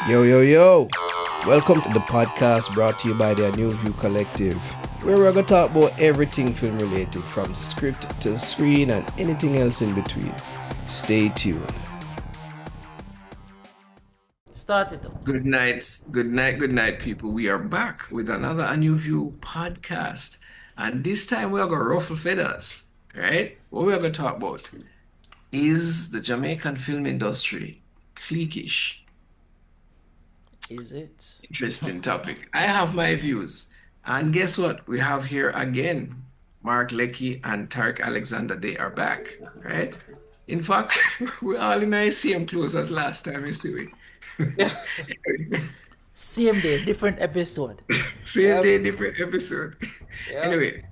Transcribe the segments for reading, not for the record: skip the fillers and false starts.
Yo, yo, yo! Welcome to the podcast brought to you by the ANOUVUE Collective, where we're going to talk about everything film related, from script to screen and anything else in between. Stay tuned. Start it up. Good night, people. We are back with another ANOUVUE podcast. And this time we are going to ruffle feathers, right? What we are going to talk about is the Jamaican film industry cliquish. Is it? Interesting topic. I have my views. And guess what? We have here again Mark Leckie and Tarek Alexander. They are back, right? In fact, we're all in the same clothes as last time, you see. Same day, different episode. Same day, different episode. Yep. Anyway,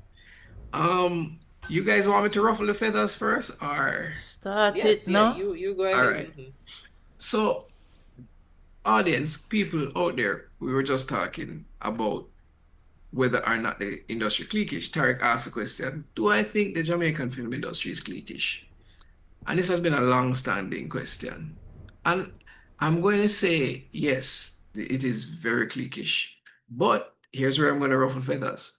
you guys want me to ruffle the feathers first, or Start Yes, it now. you go ahead. all right? So, audience, people out there, we were just talking about whether or not the industry cliquish. Tarek asked the question, do I think the Jamaican film industry is cliquish? And this has been a long-standing question. And I'm going to say yes, it is very cliquish. But here's where I'm going to ruffle feathers.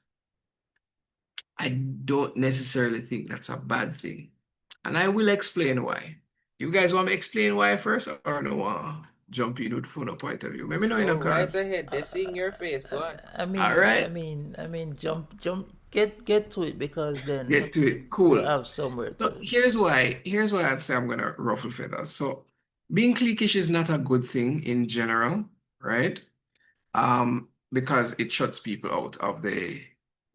I don't necessarily think that's a bad thing. And I will explain why. You guys want me to explain why first, or no? Jump in with from a point of view. Maybe no, Go right cause ahead. They're seeing your face. Go on. I mean, all right, jump, get to it, because then get to it. we'll Cool. have somewhere So to. here's why I'm saying I'm gonna ruffle feathers. So being cliquish is not a good thing in general, right? Because it shuts people out of the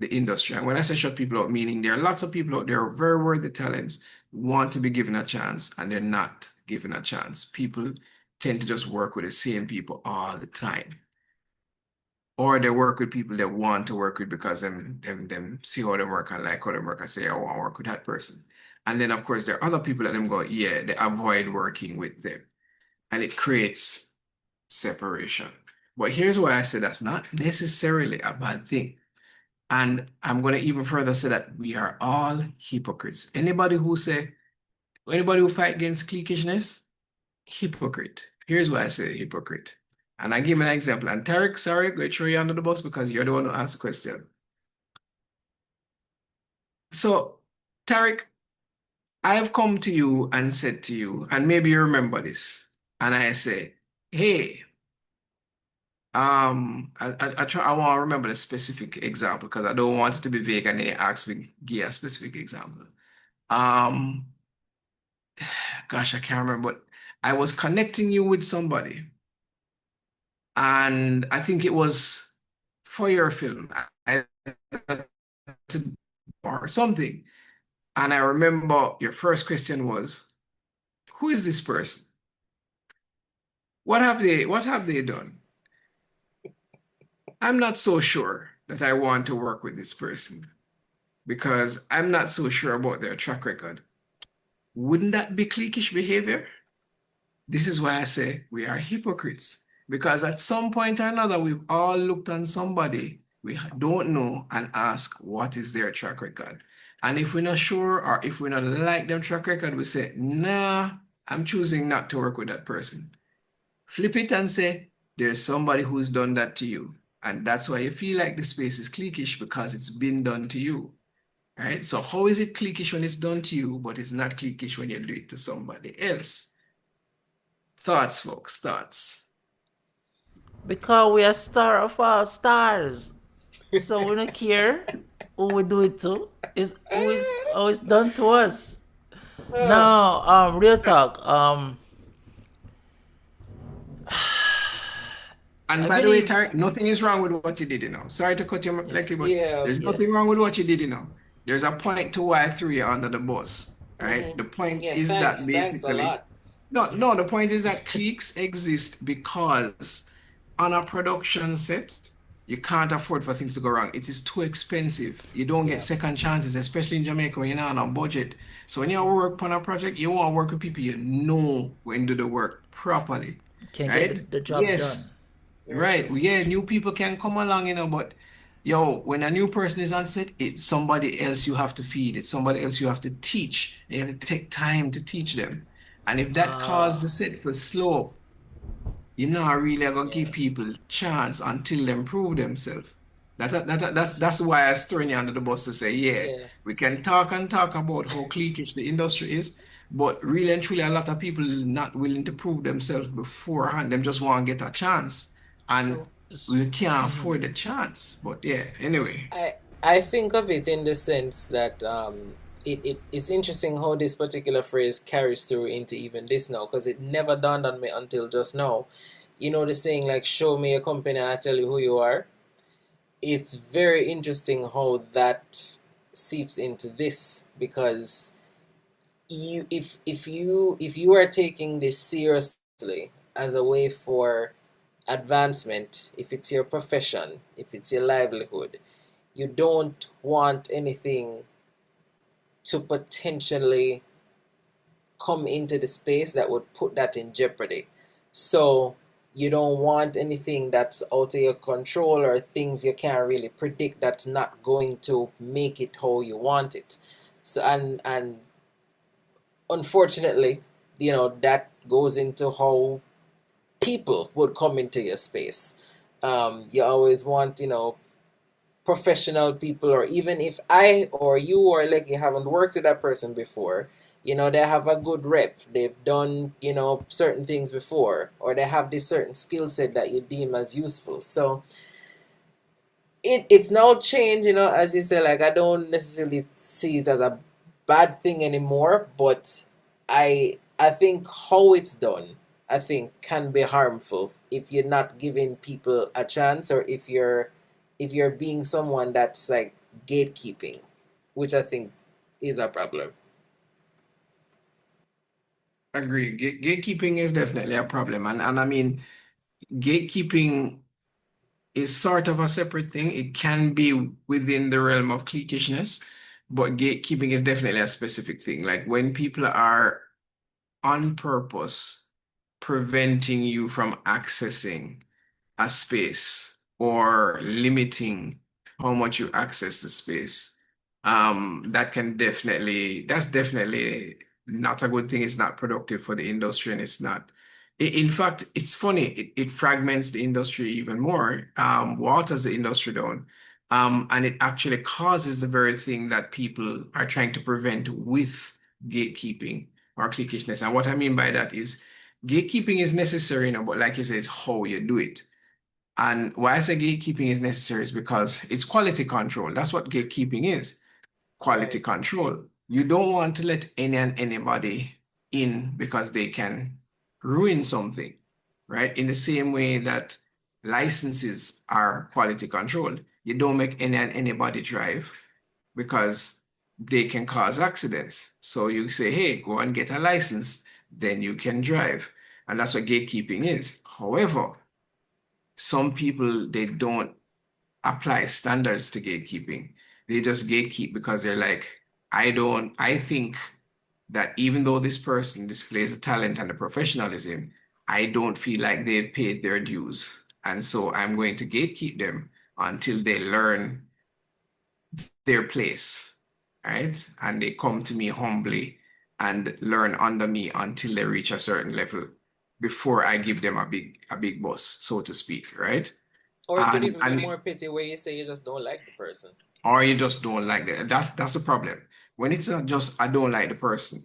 industry. And when I say shut people out, meaning there are lots of people out there, very worthy talents, want to be given a chance, and they're not given a chance. People tend to just work with the same people all the time. Or they work with people they want to work with because them see how they work and like how they work and say, I want to work with that person. And then of course there are other people that them go, yeah, they avoid working with them. And it creates separation. But here's why I say that's not necessarily a bad thing. And I'm going to even further say that we are all hypocrites. Anybody who fight against cliquishness, hypocrite. Here's why I say hypocrite. And I give an example. And Tarek, sorry, I'm going to throw you under the bus because you're the one who asked the question. So, Tarek, I have come to you and said to you, and maybe you remember this, and I say, hey, I want to remember the specific example because I don't want it to be vague and then you ask me, give a specific example. Gosh, I can't remember, but I was connecting you with somebody, and I think it was for your film, or something. And I remember your first question was, who is this person? What have they done? I'm not so sure that I want to work with this person because I'm not so sure about their track record. Wouldn't that be cliquish behavior? This is why I say we are hypocrites, because at some point or another, we've all looked on somebody we don't know and ask, what is their track record? And if we're not sure or if we don't like their track record, we say, nah, I'm choosing not to work with that person. Flip it and say, there's somebody who's done that to you. And that's why you feel like the space is cliquish, because it's been done to you, right? So how is it cliquish when it's done to you, but it's not cliquish when you do it to somebody else? Thoughts, folks, thoughts. Because we are star of all stars, so we don't care who we do it to. It's always done to us. Now, real talk. And I by the way, believe. Tarek, nothing is wrong with what you did, Sorry to cut you, Leckie, but Yeah. there's Yeah. nothing wrong with what you did, There's a point to why I threw you under the bus, right? The point Yeah, is that thanks a basically, lot. no, the point is that cliques exist because on a production set, you can't afford for things to go wrong. It is too expensive. You don't get Yeah. second chances, especially in Jamaica when you're not on a budget. So when you work on a project, you want to work with people you know when do the work properly, Can right? get the job Yes. done. Right. Yeah, new people can come along, but yo, when a new person is on set, it's somebody else you have to feed. It's somebody else you have to teach. You have to take time to teach them. And if that caused the set for slope, you know, I really are gonna Yeah. give people chance until them prove themselves. That's why I was throwing you under the bus to say, yeah, Yeah. we can talk and talk about how cliquish the industry is, but really and truly, a lot of people not willing to prove themselves beforehand. Them just want to get a chance, and True. we can't afford the chance. But yeah, anyway, I think of it in the sense that it's interesting how this particular phrase carries through into even this now, because it never dawned on me until just now. You know the saying like show me a company and I tell you who you are. It's very interesting how that seeps into this, because if you are taking this seriously as a way for advancement, if it's your profession, if it's your livelihood, you don't want anything to potentially come into the space that would put that in jeopardy. So you don't want anything that's out of your control or things you can't really predict that's not going to make it how you want it. So and unfortunately, that goes into how people would come into your space. You always want, professional people, or even if I or you or like you haven't worked with that person before, they have a good rep. They've done, certain things before, or they have this certain skill set that you deem as useful. So it's now changed, as you say, like I don't necessarily see it as a bad thing anymore, but I think how it's done, I think can be harmful if you're not giving people a chance, or if you're being someone that's like gatekeeping, which I think is a problem. agree. Gatekeeping is definitely a problem, and I mean, gatekeeping is sort of a separate thing. It can be within the realm of cliquishness, but gatekeeping is definitely a specific thing. Like when people are on purpose preventing you from accessing a space or limiting how much you access the space, that's definitely not a good thing. It's not productive for the industry, and it's not. In fact, it's funny. It fragments the industry even more, waters the industry down, and it actually causes the very thing that people are trying to prevent with gatekeeping or cliquishness. And what I mean by that is gatekeeping is necessary, but like you say, it's how you do it. And why I say gatekeeping is necessary is because it's quality control. That's what gatekeeping is, quality Right. control. You don't want to let any and anybody in because they can ruin something, right? In the same way that licenses are quality controlled. You don't make any and anybody drive because they can cause accidents. So you say, hey, go and get a license, then you can drive. And that's what gatekeeping is. However, some people they don't apply standards to gatekeeping. They just gatekeep because they're like, I think that even though this person displays the talent and the professionalism, I don't feel like they've paid their dues. And so I'm going to gatekeep them until they learn their place, right? And they come to me humbly and learn under me until they reach a certain level before I give them a big boss, so to speak, right? Or it could And even be and more petty where you say you just don't like the person. or you just don't like that. That's a problem. When it's not just I don't like the person,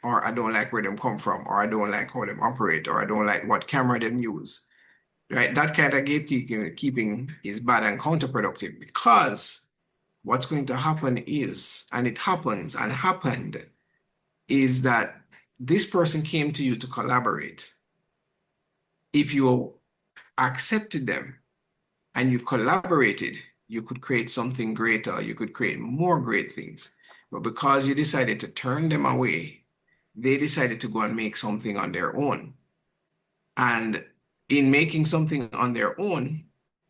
or I don't like where them come from, or I don't like how them operate, or I don't like what camera them use, right? That kind of gatekeeping keeping is bad and counterproductive because what's going to happen is, and it happens and happened, is that this person came to you to collaborate. If you accepted them and you collaborated, you could create something greater. You could create more great things. But because you decided to turn them away, they decided to go and make something on their own. And in making something on their own,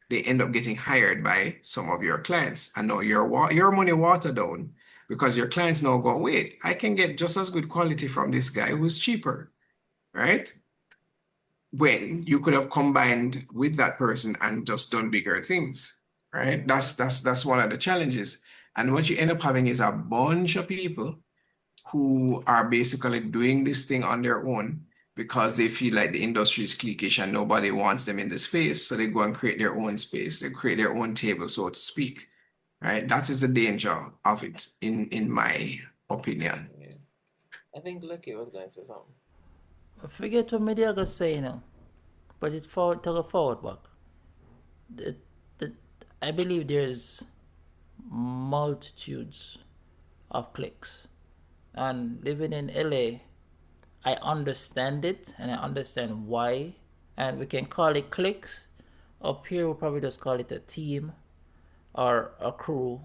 they end up getting hired by some of your clients. And now your money water down because your clients now go, wait, I can get just as good quality from this guy who's cheaper, right? When you could have combined with that person and just done bigger things, right? That's one of the challenges. And what you end up having is a bunch of people who are basically doing this thing on their own because they feel like the industry is cliquish and nobody wants them in the space. So they go and create their own space. They create their own table, so to speak. Right? That is the danger of it, in my opinion. Yeah. I think Lucky was going to say something. Forget what media gonna say, but it's forward, take a forward back. The, the, I believe there's multitudes of cliques, and living in LA, I understand it and I understand why, and we can call it cliques. Up here, we'll probably just call it a team or a crew,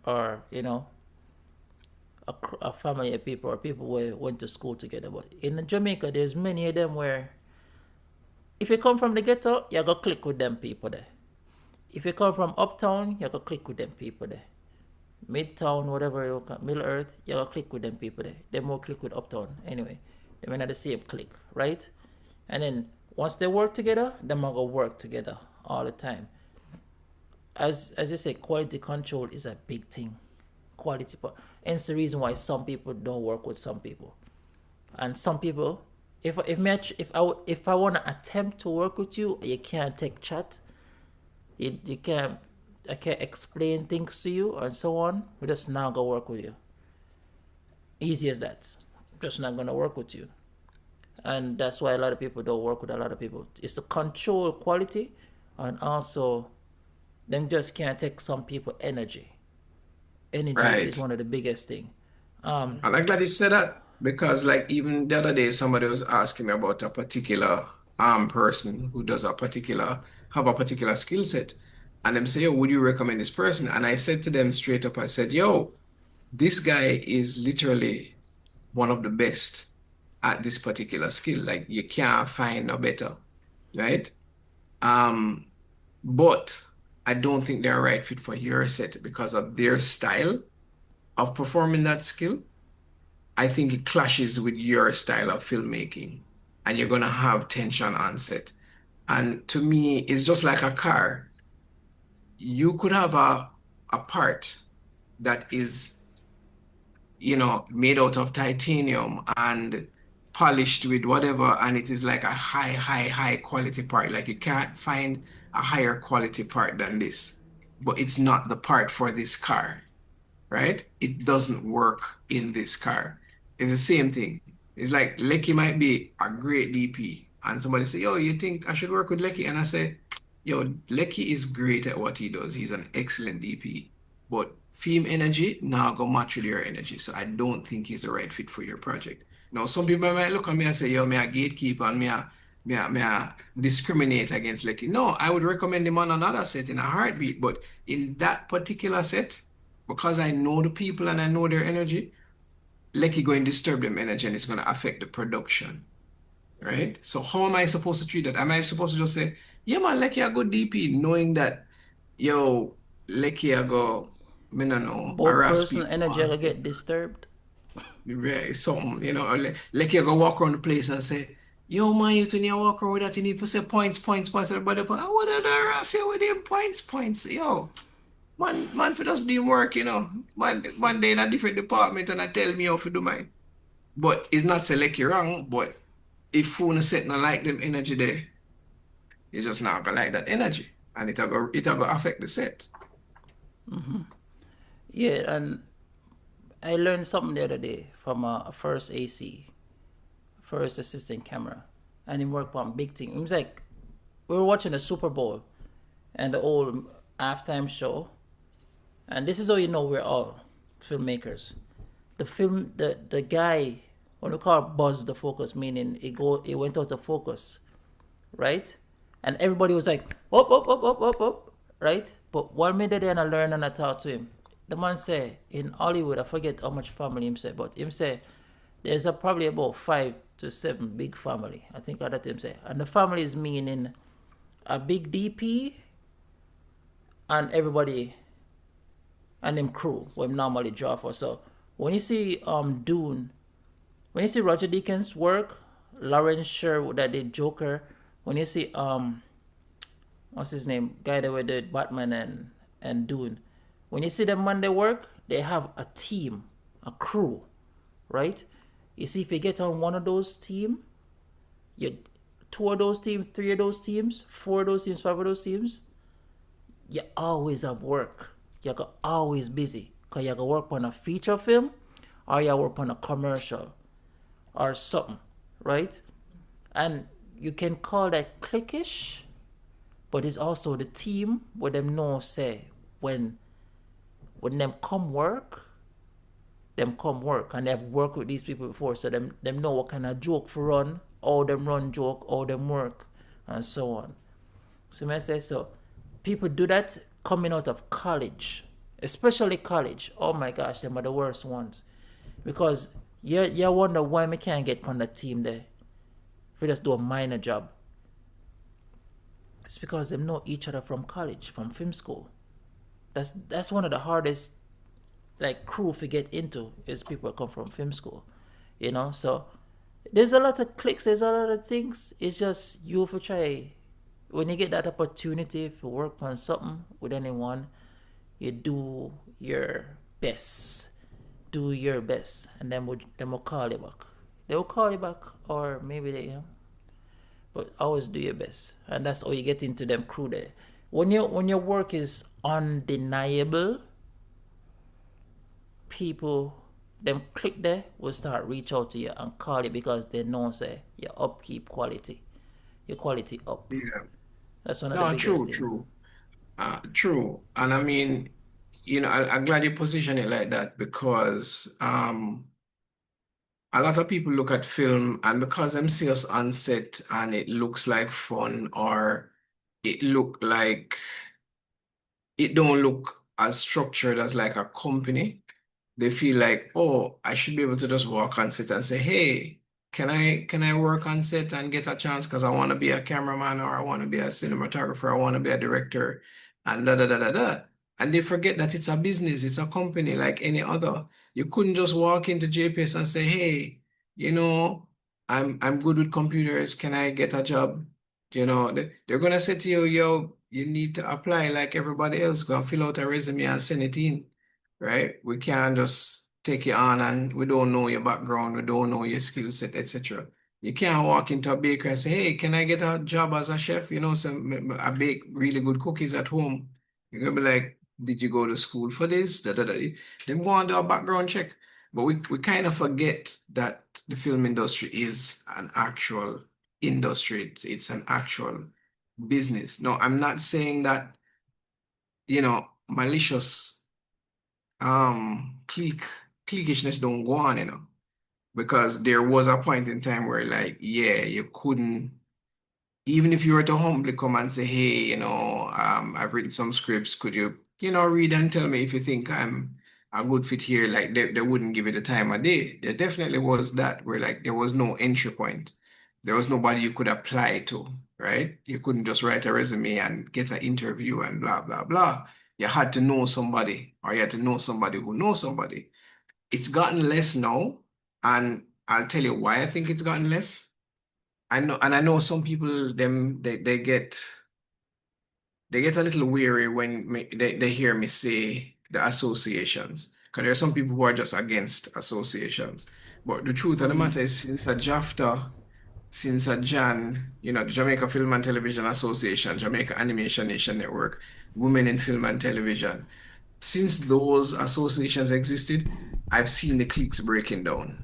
or a family of people, or people who went to school together. But in Jamaica, there's many of them where if you come from the ghetto, you go click with them people there. If you come from uptown, you go click with them people there. Midtown, whatever you call Middle Earth, you go click with them people there. They more click with uptown anyway. They're not the same click, right? And then once they work together, them all go work together all the time. As you say, quality control is a big thing. Quality, and it's the reason why some people don't work with some people, and some people, if I want to attempt to work with you, you can't take chat, you can't, I can't explain things to you and so on. We just not gonna work with you. Easy as that. Just not gonna work with you, and that's why a lot of people don't work with a lot of people. It's the control quality, and also them just can't take some people energy. Energy is Right. one of the biggest thing. And I'm glad you said that because, like, even the other day, somebody was asking me about a particular person who does have a particular skill set, and them say, "Yo, would you recommend this person?" And I said to them straight up, I said, "Yo, this guy is literally one of the best at this particular skill. Like, you can't find no better, right? Um, but I don't think they're a right fit for your set because of their style of performing that skill. I think it clashes with your style of filmmaking, and you're gonna have tension on set. And to me, it's just like a car. You could have a part that is, made out of titanium and polished with whatever, and it is like a high quality part. Like you can't find a higher quality part than this, but it's not the part for this car, right? It doesn't work in this car. It's the same thing. It's like Lecky might be a great DP, and somebody say, "Yo, you think I should work with Lecky?" And I say, "Yo, Lecky is great at what he does. He's an excellent DP, but Theme energy now go match with your energy. So I don't think he's the right fit for your project." Now, some people might look at me and say, "Yo, me a gatekeeper and me a discriminate against Lecky." No, I would recommend him on another set in a heartbeat, but in that particular set, because I know the people and I know their energy, Lecky going to disturb them energy and it's going to affect the production, right? So how am I supposed to treat that? Am I supposed to just say, "Yeah, man, Lecky a good DP," knowing that, yo, Lecky a go, me no know, Both harass person people energy on will set, get disturbed. something, or Lecky a go walk around the place and say, "Yo, man, you need to walk around with that, you need to say points, everybody, but I want to harass you with them points. Yo, man, for just doing work, one day in a different department and I tell me how to do mine. But it's not say Lecky wrong, but if phone set not like them energy there, you just not gonna like that energy. And it'll go affect the set. Yeah, and I learned something the other day from a first AC, first assistant camera, and he worked on big thing. It was like we were watching the Super Bowl and the old halftime show, and this is how you know we're all filmmakers. The guy, what we call buzz the focus, meaning it went out of focus, right? And everybody was like, up, right? But one minute then I learn and I talk to him. The man say in Hollywood, I forget how much family him say, but him say there's probably about 5 to 7 big family. I think that him say, and the family is meaning a big DP and everybody and them crew what him normally draw for. So when you see Dune, when you see Roger Deakins work, Lawrence Sherwood that did Joker, when you see what's his name, guy that did Batman and Dune, when you see them when they work, they have a team, a crew, right? You see, if you get on one of those team, you two of those teams, three of those teams, four of those teams, five of those teams, you always have work. You are always busy. Cause you gotta work on a feature film or you work on a commercial or something, right? And you can call that cliquish, but it's also the team where them know say when them come work and they've worked with these people before, so them know what kind of joke for run, how them run joke, how them work, and so on. So may I say so people do that coming out of college, especially college. Oh my gosh, them are the worst ones. Because you wonder why me can't get on the team there. If we just do a minor job. It's because they know each other from college, from film school. That's one of the hardest like crew to get into is people that come from film school. So there's a lot of clicks, there's a lot of things. It's just you for try when you get that opportunity to work on something with anyone, you do your best. Do your best and then we'll call you back. They will call you back or maybe but always do your best. And that's how you get into them crew there. When your work is undeniable, people them click there will start reach out to you and call you because they know say your upkeep quality. Your quality up. Yeah. That's one of the No, biggest true, things. true. True. And I mean, I'm glad you position it like that because a lot of people look at film and because them see us on set and it looks like fun or it look like it don't look as structured as like a company. They feel like, oh, I should be able to just walk on set and say, hey, can I work on set and get a chance because I want to be a cameraman or I want to be a cinematographer, I want to be a director, and da da da da da. And they forget that it's a business, it's a company like any other. You couldn't just walk into JPS and say, hey, you know, I'm good with computers. Can I get a job? They're gonna say to you, yo, you need to apply like everybody else. Go and fill out a resume and send it in, right? We can't just take you on and we don't know your background, we don't know your skill set, etc. You can't walk into a bakery and say, hey, can I get a job as a chef? I bake really good cookies at home. You're gonna be like, did you go to school for this? Da, da, da. Then go and do a background check. But we kind of forget that the film industry is an actual industry. It's an actual business. No, I'm not saying that, malicious cliquishness don't go on, because there was a point in time where like, yeah, you couldn't, even if you were to humbly come and say, hey, I've written some scripts, could you, read and tell me if you think I'm a good fit here, like they wouldn't give it the time of day. There definitely was that where like there was no entry point. There was nobody you could apply to, right? You couldn't just write a resume and get an interview and blah, blah, blah. You had to know somebody or you had to know somebody who knows somebody. It's gotten less now, and I'll tell you why I think it's gotten less. I know some people they get a little weary when they hear me say the associations. Because there are some people who are just against associations. But the truth of the matter is since a JAFTA, since a JAN, the Jamaica Film and Television Association, Jamaica Animation Nation Network, Women in Film and Television, since those associations existed, I've seen the cliques breaking down.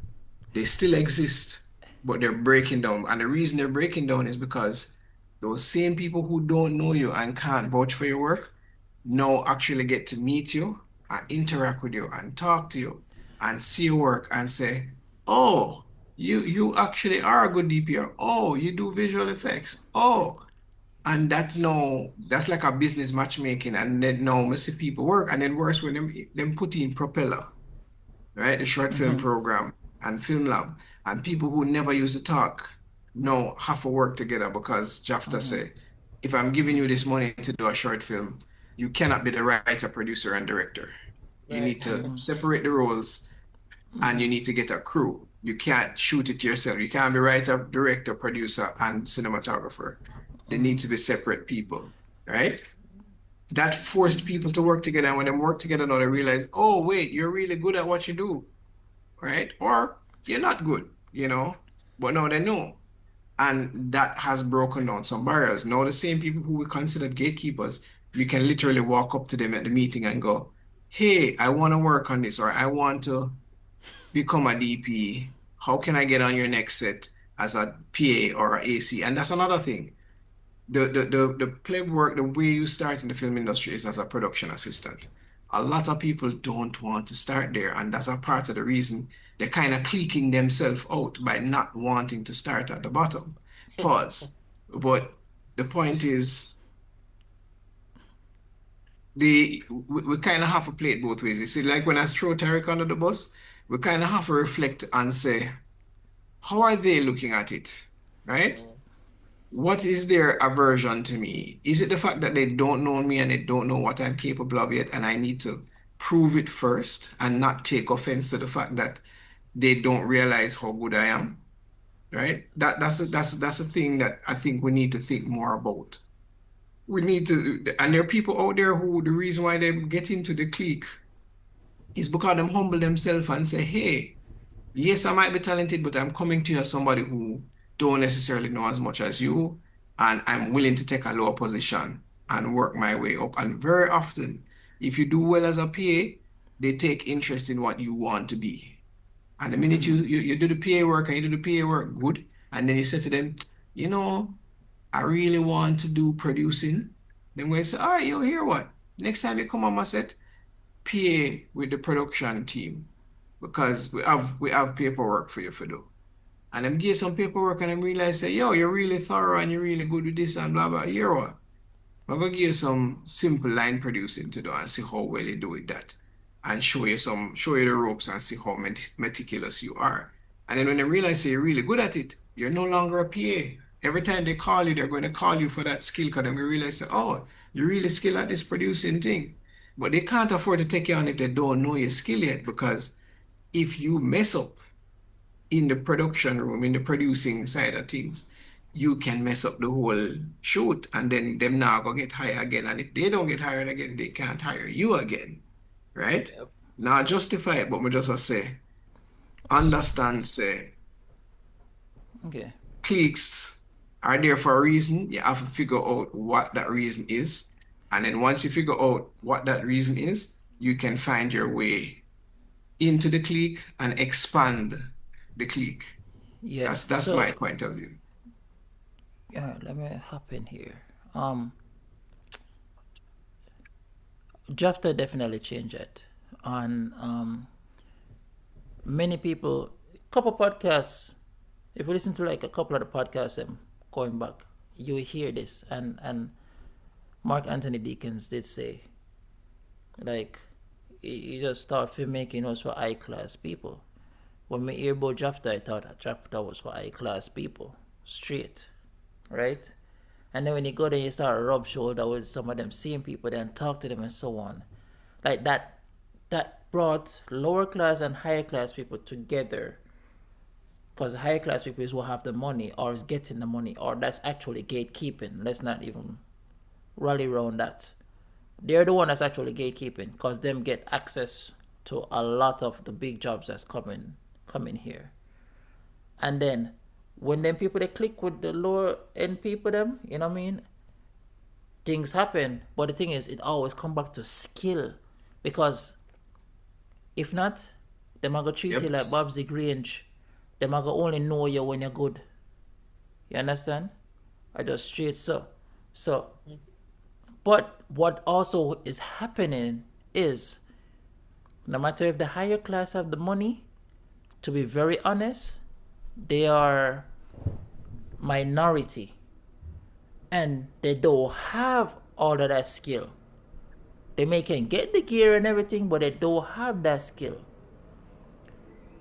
They still exist, but they're breaking down. And the reason they're breaking down is because those same people who don't know you and can't vouch for your work now actually get to meet you and interact with you and talk to you and see your work and say, oh, you actually are a good DPR. Oh, you do visual effects. Oh, and that's like a business matchmaking. And then now we see people work, and then worse when them put in propeller, right? The short film program and film lab. And people who never used to talk now have to work together because JAFTA say, if I'm giving you this money to do a short film, you cannot be the writer, producer, and director. You need Right. to separate the roles and you need to get a crew. You can't shoot it yourself. You can't be writer, director, producer, and cinematographer. They need to be separate people, right? That forced people to work together. And when they work together now, they realize, oh, wait, you're really good at what you do, right? Or you're not good, you know. But now they know. And that has broken down some barriers. Now the same people who we considered gatekeepers, you can literally walk up to them at the meeting and go, hey, I want to work on this, or I want to become a DP. How can I get on your next set as a PA or a AC? And that's another thing. The play work, the way you start in the film industry is as a production assistant. A lot of people don't want to start there, and that's a part of the reason they're kind of cliquing themselves out by not wanting to start at the bottom. Pause. But the point is, we kind of have to play it both ways. You see, like when I throw Tarek under the bus, we kind of have to reflect and say, how are they looking at it? Right? Mm. What is their aversion to me? Is it the fact that they don't know me and they don't know what I'm capable of yet, and I need to prove it first and not take offense to the fact that they don't realize how good I am, right? That's a thing that I think we need to think more about. We need to, and there are people out there who the reason why they get into the clique is because them humble themselves and say, hey, yes, I might be talented, but I'm coming to you as somebody who don't necessarily know as much as you, and I'm willing to take a lower position and work my way up. And very often, if you do well as a PA, they take interest in what you want to be. And the minute you do the PA work and you do the PA work good, and then you say to them, you know, I really want to do producing, then we say, all right, you hear what? Next time you come on my set, PA with the production team because we have paperwork for you to do. And them give some paperwork and them realize say, yo, you're really thorough and you're really good with this and blah blah. You what? I'm gonna give you some simple line producing to do and see how well you do with that. And show you the ropes and see how meticulous you are. And then when they realize that you're really good at it, you're no longer a PA. Every time they call you, they're going to call you for that skill because they realize that, oh, you're really skilled at this producing thing. But they can't afford to take you on if they don't know your skill yet because if you mess up in the production room, in the producing side of things, you can mess up the whole shoot and then them now go get hired again. And if they don't get hired again, they can't hire you again. Right? Yep. Now justify it, but me just a say, understand, say, Okay. cliques are there for a reason. You have to figure out what that reason is. And then once you figure out what that reason is, you can find your way into the clique and expand the clique. Yeah. That's So my point of view. let me hop in here. Jafta definitely changed it. And many people, couple podcasts, if you listen to like a couple of the podcasts going back, you hear this. And Mark Anthony Deakins did say, like, he just thought filmmaking was for high class people. When we hear about Jafta, I thought that Jafta was for high class people, straight, right? And then when you go there, you start to rub shoulder with some of them same people, then talk to them and so on. Like that brought lower class and higher class people together. Because higher class people is who have the money or is getting the money or that's actually gatekeeping. Let's not even rally around that. They're the one that's actually gatekeeping because them get access to a lot of the big jobs that's coming here. And then when them people they click with the lower end people them, you know what I mean? Things happen. But the thing is it always come back to skill. Because if not, them are gonna treat Yep. you like Bob's Grange. Them are gonna only know you when you're good. You understand? I just straight so. So but what also is happening is no matter if the higher class have the money, to be very honest, they are minority and they don't have all of that skill. They may can get the gear and everything, but they don't have that skill.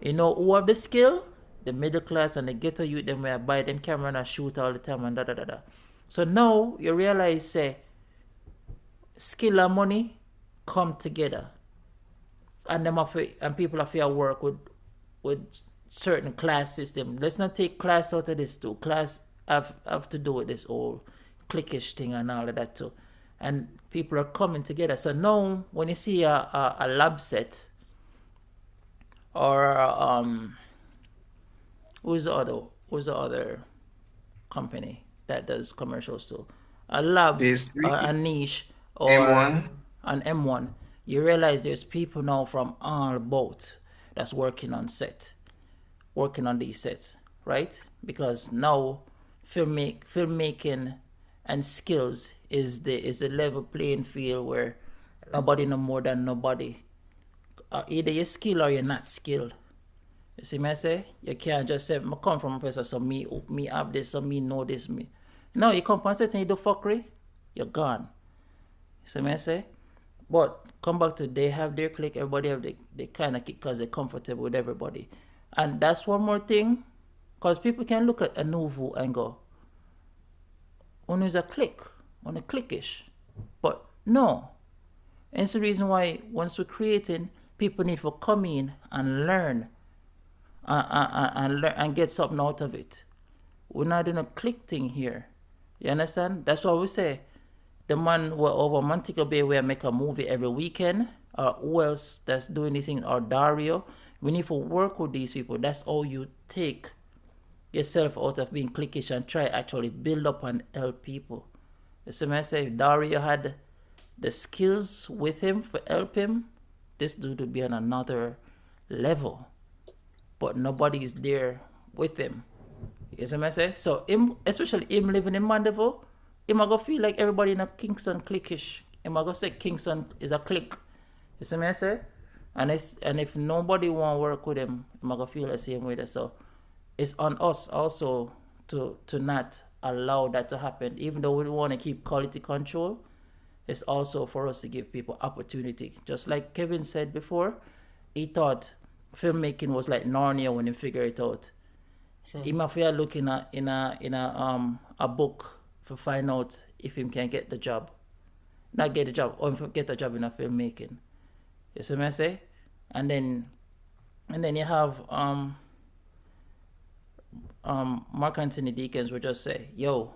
You know who have the skill? The middle class and the ghetto youth, them where buy them camera and shoot all the time and da da da da. So now you realize say skill and money come together. And people have to work with certain class system. Let's not take class out of this too. Class have to do with this whole cliquish thing and all of that too. And people are coming together. So now when you see a lab set or Who's the other company that does commercials too? A lab, Phase a 3, niche, or M1. an M1. You realize there's people now from all both that's working on set, working on these sets, right? Because now filmmaking and skills is a level playing field where nobody no more than nobody. Either you're skilled or you're not skilled. You see me I say? You can't just say, I come from a person, so me have this, so me know this, me. No, you come from a set and you do fuckery, you're gone. You see me I say? But come back to they have their clique, everybody have they kind of kick because they're comfortable with everybody. And that's one more thing, because people can look at ANOUVUE and go, one is a clique, one a cliquish. But no. And it's the reason why once we're creating, people need to come in and learn and get something out of it. We're not doing a click thing here. You understand? That's why we say the man will over Montego Bay where make a movie every weekend, or who else that's doing this thing, or Dario. We need to work with these people. That's how you take yourself out of being cliquish and try actually build up and help people. You see me I say, if Dario had the skills with him for help him, this dude would be on another level. But nobody is there with him. You see what I say? So him, especially him living in Mandeville, him I go feel like everybody in a Kingston cliquish. Him I go say Kingston is a clique. You see what I say? And if nobody want to work with him, him I go feel the same way. So it's on us also to not allow that to happen. Even though we want to keep quality control, it's also for us to give people opportunity. Just like Kevin said before, he thought filmmaking was like Narnia when he figured it out. He might look in a book to find out if him can get the job. Not get the job, or get a job in a filmmaking. You see what I say? And then you have Mark Anthony Deacons would just say, yo,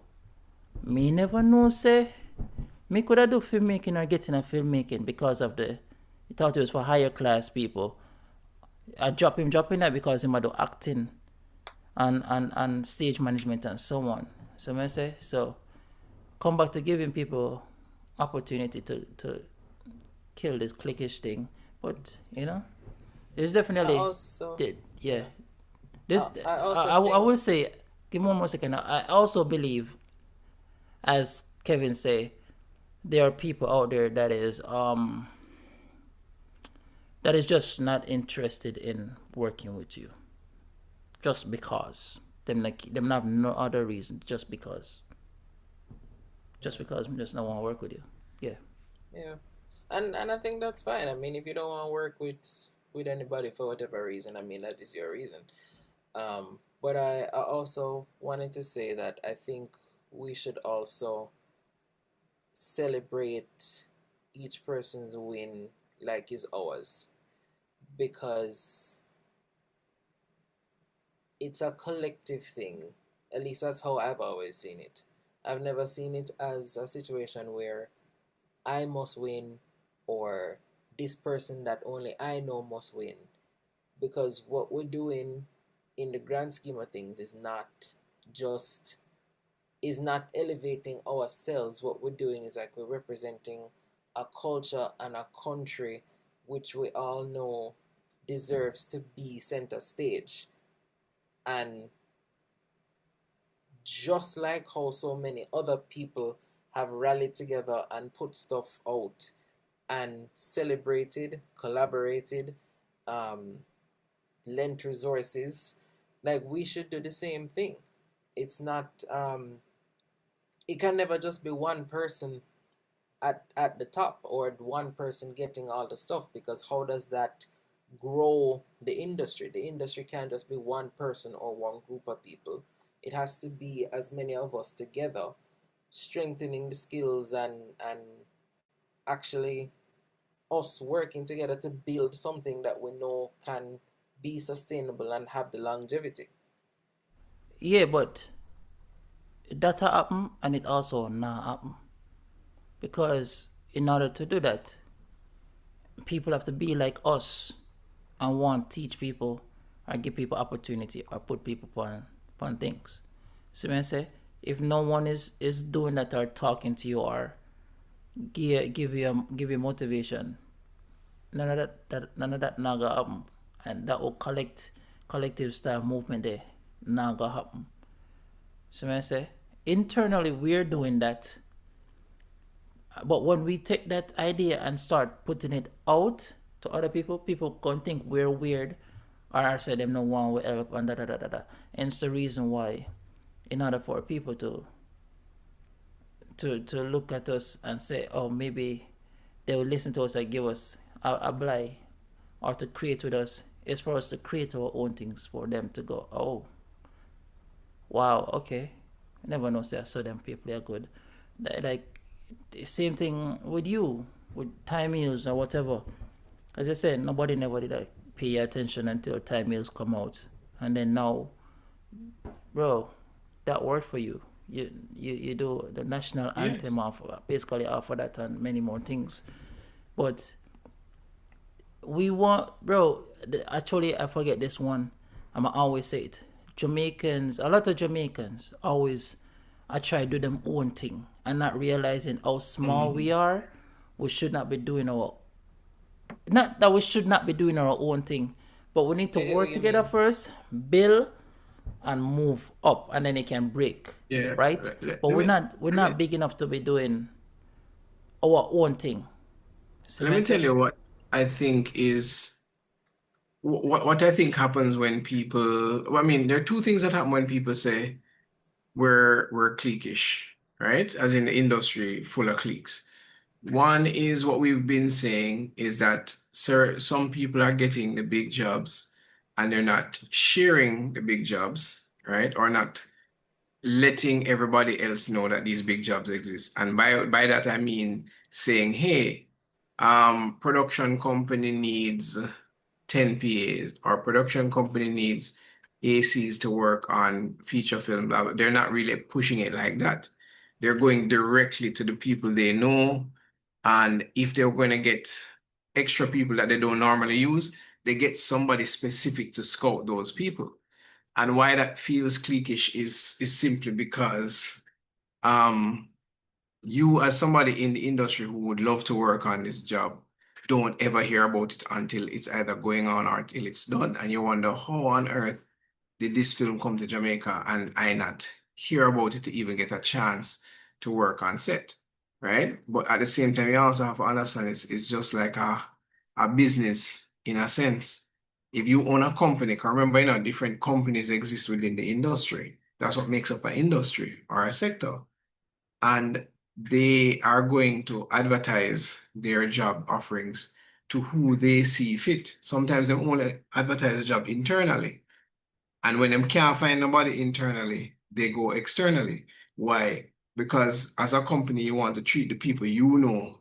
me never know say me could have do filmmaking or get in a filmmaking because of he thought it was for higher class people. I dropping that because he might do acting and stage management and so on. So I say, so come back to giving people opportunity to kill this cliquish thing. But it's definitely yeah. I will say, give me one more second. I also believe, as Kevin say, there are people out there that is just not interested in working with you, just because them have no other reason, just because I just don't want to work with you. Yeah, and I think that's fine. I mean, if you don't want to work with anybody for whatever reason, I mean, that is your reason. But I also wanted to say that I think we should also celebrate each person's win like it's ours, because it's a collective thing. At least that's how I've always seen it. I've never seen it as a situation where I must win, or this person that only I know must win. Because what we're doing in the grand scheme of things is not elevating ourselves. What we're doing is like we're representing a culture and a country which we all know deserves to be center stage. And just like how so many other people have rallied together and put stuff out and celebrated, collaborated, lent resources, like we should do the same thing. It's not it can never just be one person at the top, or one person getting all the stuff, because how does that grow the industry? The industry can't just be one person or one group of people. It has to be as many of us together, strengthening the skills and actually us working together to build something that we know can be sustainable and have the longevity. Yeah, but that happen and it also not happen, because in order to do that, people have to be like us and want to teach people or give people opportunity or put people upon things. See what I say? If no one is doing that or talking to you or give you motivation, none of that not gonna happen. And that whole collective style movement there not gonna happen. See what I say? Internally we're doing that. But when we take that idea and start putting it out to other people, people can think we're weird or I say them no one will help and da da da da da. And it's the reason why, in order for people to look at us and say, oh, maybe they will listen to us and give us a blight or to create with us, it's for us to create our own things for them to go, oh, wow, okay. I never know say I saw them people are good. Like same thing with you, with Time Meals or whatever. As I said, nobody never did like pay attention until Time Meals come out. And then now, bro, that worked for you. You do the national anthem off basically off of that and many more things. But we want, bro, actually I forget this one. I'ma always say it. Jamaicans, a lot of Jamaicans always I try to do them own thing and not realizing how small we are. We should not be doing our not that we should not be doing our own thing, but we need to work together first, build and move up, and then it can break. Yeah. Right? But we're not big enough to be doing our own thing. So Let me tell you what I think is what I think happens when people. Well, I mean, there are two things that happen when people say we're cliquish, right? As in the industry full of cliques. One is what we've been saying is that some people are getting the big jobs and they're not sharing the big jobs, right? Or not letting everybody else know that these big jobs exist. And by that I mean saying, hey, production company needs 10 PAs or production company needs ACs to work on feature film. Blah, blah. They're not really pushing it like that. They're going directly to the people they know. And if they're going to get extra people that they don't normally use, they get somebody specific to scout those people. And why that feels cliquish is simply because you as somebody in the industry who would love to work on this job don't ever hear about it until it's either going on or until it's done. And you wonder, how on earth did this film come to Jamaica and I not hear about it to even get a chance to work on set, right? But at the same time, you also have to understand it's just like a business in a sense. If you own a company, can remember, different companies exist within the industry. That's what makes up an industry or a sector. And they are going to advertise their job offerings to who they see fit. Sometimes they only advertise a job internally. And when they can't find nobody internally, they go externally. Why? Because as a company, you want to treat the people you know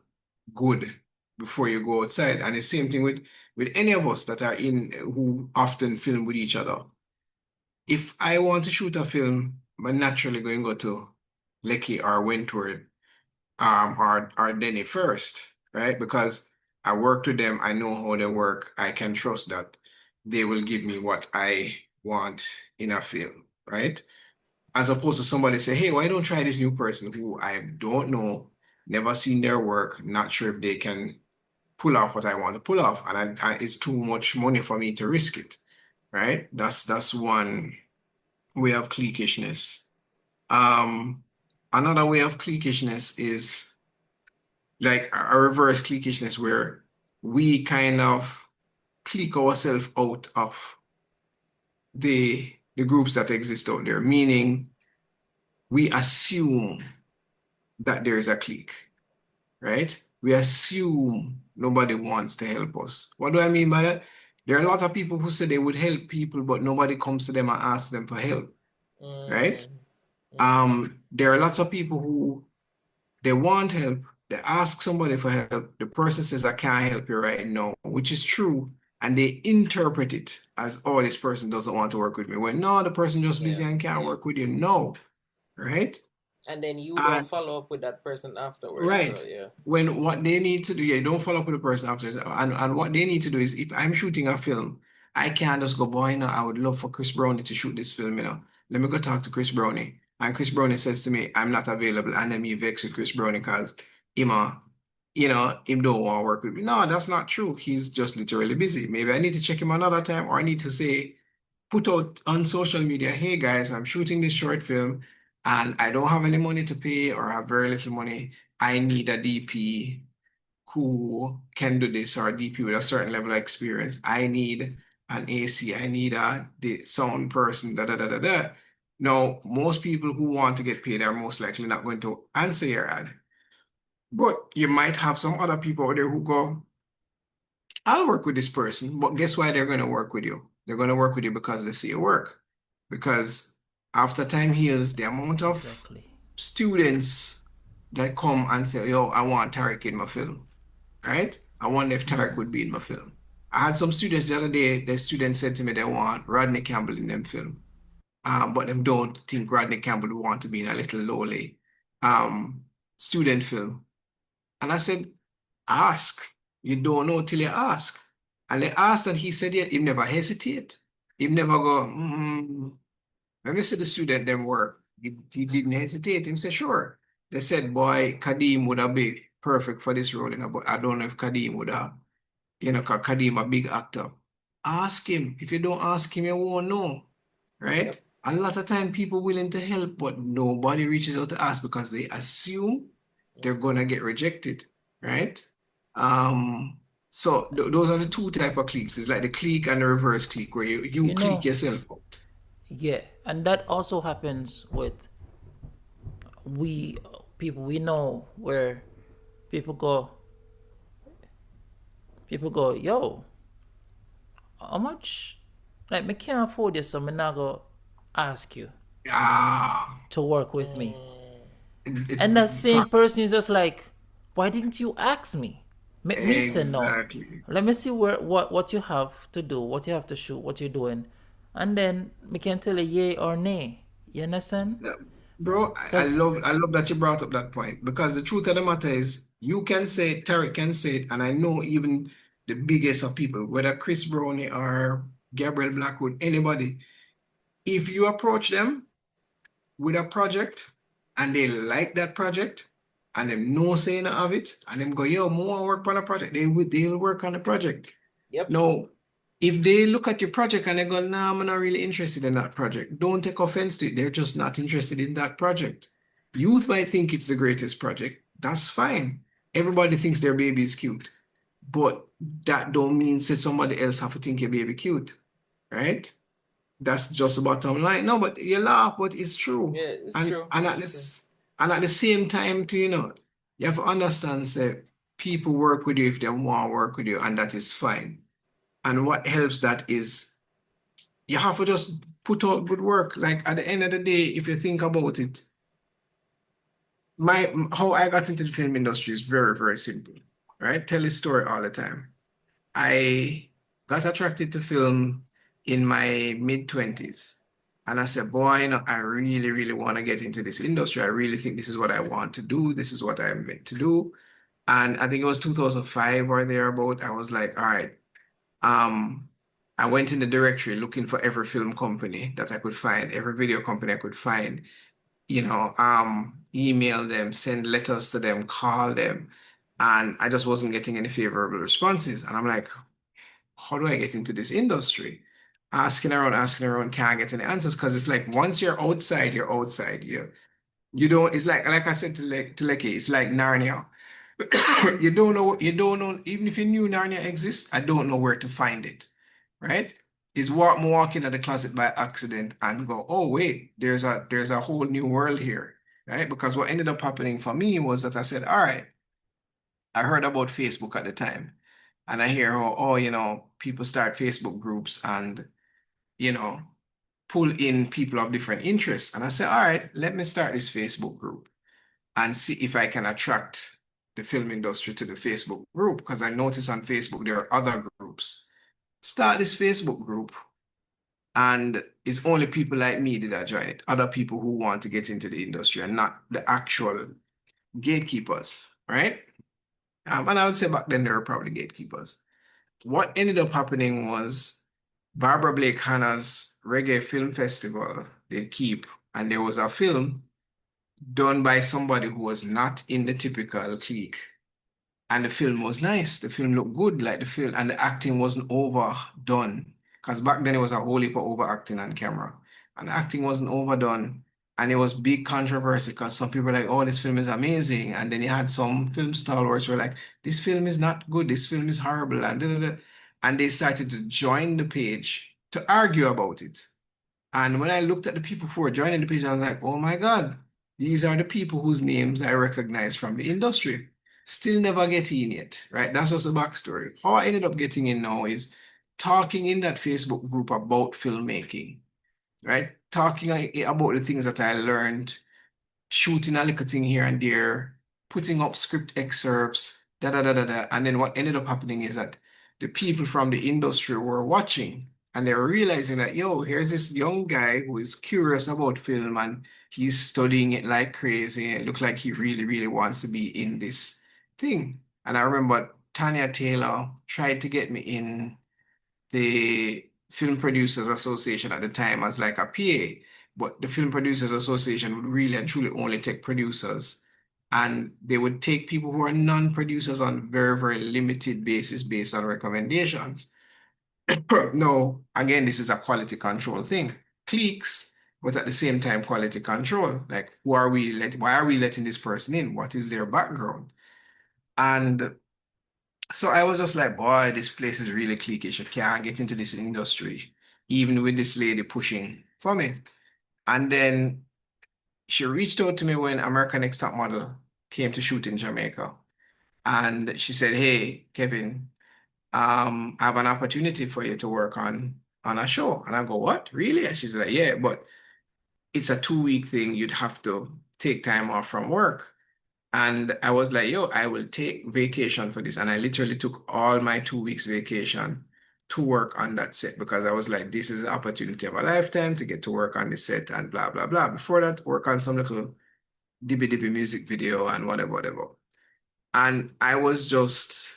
good before you go outside. And the same thing with any of us that are who often film with each other. If I want to shoot a film, I'm naturally going to go to Lekki or Wentworth or Denny first, right? Because I worked with them, I know how they work, I can trust that they will give me what I want in a film, right? As opposed to somebody say, hey, why don't try this new person who I don't know, never seen their work, not sure if they can pull off what I want to pull off, and it's too much money for me to risk it, right? That's one way of cliquishness. Another way of cliquishness is like a reverse cliquishness where we kind of clique ourselves out of the groups that exist out there, meaning we assume that there is a clique, right? We assume nobody wants to help us. What do I mean by that? There are a lot of people who say they would help people, but nobody comes to them and asks them for help, right? There are lots of people who they want help, they ask somebody for help, the person says, I can't help you right now, which is true, and they interpret it as, oh, this person doesn't want to work with me, when no, the person just busy and can't work with you. No, right? And then you don't follow up with that person afterwards. Right. So, yeah. When what they need to do, don't follow up with the person afterwards. And what they need to do is, if I'm shooting a film I can't just go, boy, I would love for Chris Brownie to shoot this film. Let me go talk to Chris Brownie. And Chris Brownie says to me, I'm not available. And then me vex with Chris Brownie because him, him don't want to work with me. No, that's not true. He's just literally busy. Maybe I need to check him another time, or I need to say, put out on social media, hey guys, I'm shooting this short film and I don't have any money to pay or have very little money. I need a DP who can do this, or a DP with a certain level of experience. I need an AC. I need the sound person, da da da da da. Now, most people who want to get paid are most likely not going to answer your ad. But you might have some other people out there who go, I'll work with this person, but guess why they're going to work with you? They're going to work with you because they see your work. Because after time heals, the amount of Exactly. students that come and say, yo, I want Tariq in my film, right? I wonder if Tariq would be in my film. I had some students the other day, the students said to me they want Rodney Campbell in them film. But them don't think Rodney Campbell would want to be in a little lowly student film. And I said, ask. You don't know till you ask. And they asked and he said, yeah, he never hesitate. He never go, Let me see the student them work. He didn't hesitate. He said, sure. They said, boy, Kadeem would have been perfect for this role, but I don't know if Kadeem would have, because Kadeem a big actor. Ask him. If you don't ask him, you won't know, right? Yep. A lot of time people willing to help, but nobody reaches out to ask because they assume they're gonna get rejected, right? So those are the two type of cliques. It's like the clique and the reverse clique, where you You clique know, yourself out. yeah, and that also happens with we people we know where people go yo, how much, like, me can't afford this, so me not go ask you Ah, to work with me. And that it's same fact. person is just like, why didn't you ask me? Make me say no. Exactly. Let me see what you have to do, what you have to shoot, what you're doing, and then we can tell you yay or nay. You understand? Yeah. Bro, I Cause love I love that you brought up that point, because the truth of the matter is you can say it, Tarek can say it, and I know even the biggest of people, whether Chris Brownie or Gabriel Blackwood, anybody, if you approach them with a project and they like that project and them no saying of it and them go, yo, more work on a project, they'll work on the project. Yep. No, if they look at your project and they go, nah, I'm not really interested in that project, don't take offense to it. They're just not interested in that project. Youth might think it's the greatest project. That's fine. Everybody thinks their baby is cute. But that don't mean say somebody else have to think your baby cute, right? That's just the bottom line. No, but you laugh, but it's true. Yeah, it's And true. and at It's true. this and at the same time, too, you have to understand, say, people work with you if they want to work with you, and that is fine. And what helps that is you have to just put out good work. Like at the end of the day, if you think about it, how I got into the film industry is very, very simple. Right? Tell this story all the time. I got attracted to film in my mid-20s. And I said, boy, I really, really want to get into this industry. I really think this is what I want to do. This is what I'm meant to do. And I think it was 2005 or thereabout. I was like, all right, um, I went in the directory looking for every film company that I could find, every video company I could find, email them, send letters to them, call them. And I just wasn't getting any favorable responses. And I'm like, how do I get into this industry? Asking around, can't get any answers, because it's like once you're outside, you're outside. You don't, it's like I said to Lecky, it's like Narnia. You don't know, even if you knew Narnia exists, I don't know where to find it, right? Is walking at the closet by accident and go, oh wait, there's a whole new world here, right? Because what ended up happening for me was that I said, all right, I heard about Facebook at the time, and I hear how, oh, people start Facebook groups and, you know, pull in people of different interests. And I said, all right, let me start this Facebook group and see if I can attract the film industry to the Facebook group, because I noticed on Facebook there are other groups. Start this Facebook group, and it's only people like me that join it, other people who want to get into the industry and not the actual gatekeepers, right? And I would say back then there were probably gatekeepers. What ended up happening was Barbara Blake Hannah's Reggae Film Festival they keep, and there was a film done by somebody who was not in the typical clique. And the film was nice. The film looked good, like the film, and the acting wasn't overdone. Because back then it was a whole heap of overacting on camera. And the acting wasn't overdone. And it was big controversy because some people were like, oh, this film is amazing. And then you had some film stalwarts who were like, this film is not good, this film is horrible, and da, da, da. And they started to join the page to argue about it. And when I looked at the people who were joining the page, I was like, oh my God, these are the people whose names I recognize from the industry. Still never get in yet, right? That's just a backstory. How I ended up getting in now is talking in that Facebook group about filmmaking, right? Talking about the things that I learned, shooting a little thing here and there, putting up script excerpts, da da da da da. And then what ended up happening is that the people from the industry were watching and they were realizing that, yo, here's this young guy who is curious about film and he's studying it like crazy. And it looked like he really, really wants to be in this thing. And I remember Tanya Taylor tried to get me in the Film Producers Association at the time as like a PA, but the Film Producers Association would really and truly only take producers. And they would take people who are non-producers on very, very limited basis based on recommendations. No, again, this is a quality control thing. Cliques, but at the same time, quality control. Like, why are we letting this person in? What is their background? And so I was just like, boy, this place is really cliquish. I can't get into this industry, even with this lady pushing for me. And then she reached out to me when American Next Top Model came to shoot in Jamaica. And she said, hey, Kevin, I have an opportunity for you to work on a show. And I go, what? Really? And she's like, yeah, but it's a 2 week thing. You'd have to take time off from work. And I was like, yo, I will take vacation for this. And I literally took all my 2 weeks vacation to work on that set because I was like, this is the opportunity of a lifetime to get to work on the set and blah, blah, blah. Before that, work on some little dibby dibby music video and whatever, whatever. And I was just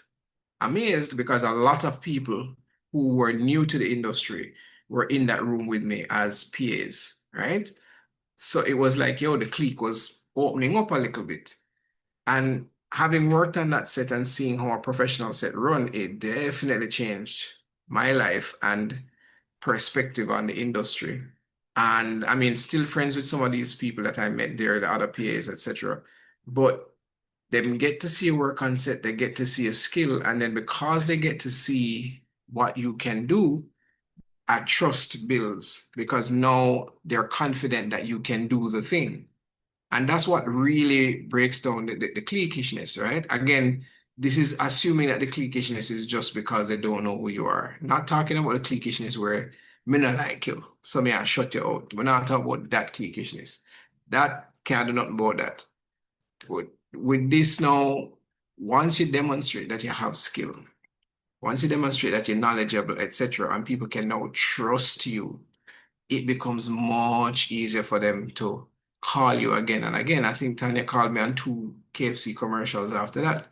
amazed because a lot of people who were new to the industry were in that room with me as PAs, right? So it was like, yo, the clique was opening up a little bit. And having worked on that set and seeing how a professional set run, it definitely changed my life and perspective on the industry. And I mean, still friends with some of these people that I met there, the other PAs, etc. But them get to see work on set, they get to see a skill, and then because they get to see what you can do, a trust builds because now they're confident that you can do the thing. And that's what really breaks down the cliquishness, right? Again, this is assuming that the cliquishness is just because they don't know who you are. Not talking about the cliquishness where me not like you, so me I shut you out. We're not talking about that cliquishness. That can't do nothing about that. With this now, once you demonstrate that you have skill, once you demonstrate that you're knowledgeable, etc., and people can now trust you, it becomes much easier for them to call you again and again. I think Tanya called me on 2 KFC commercials after that,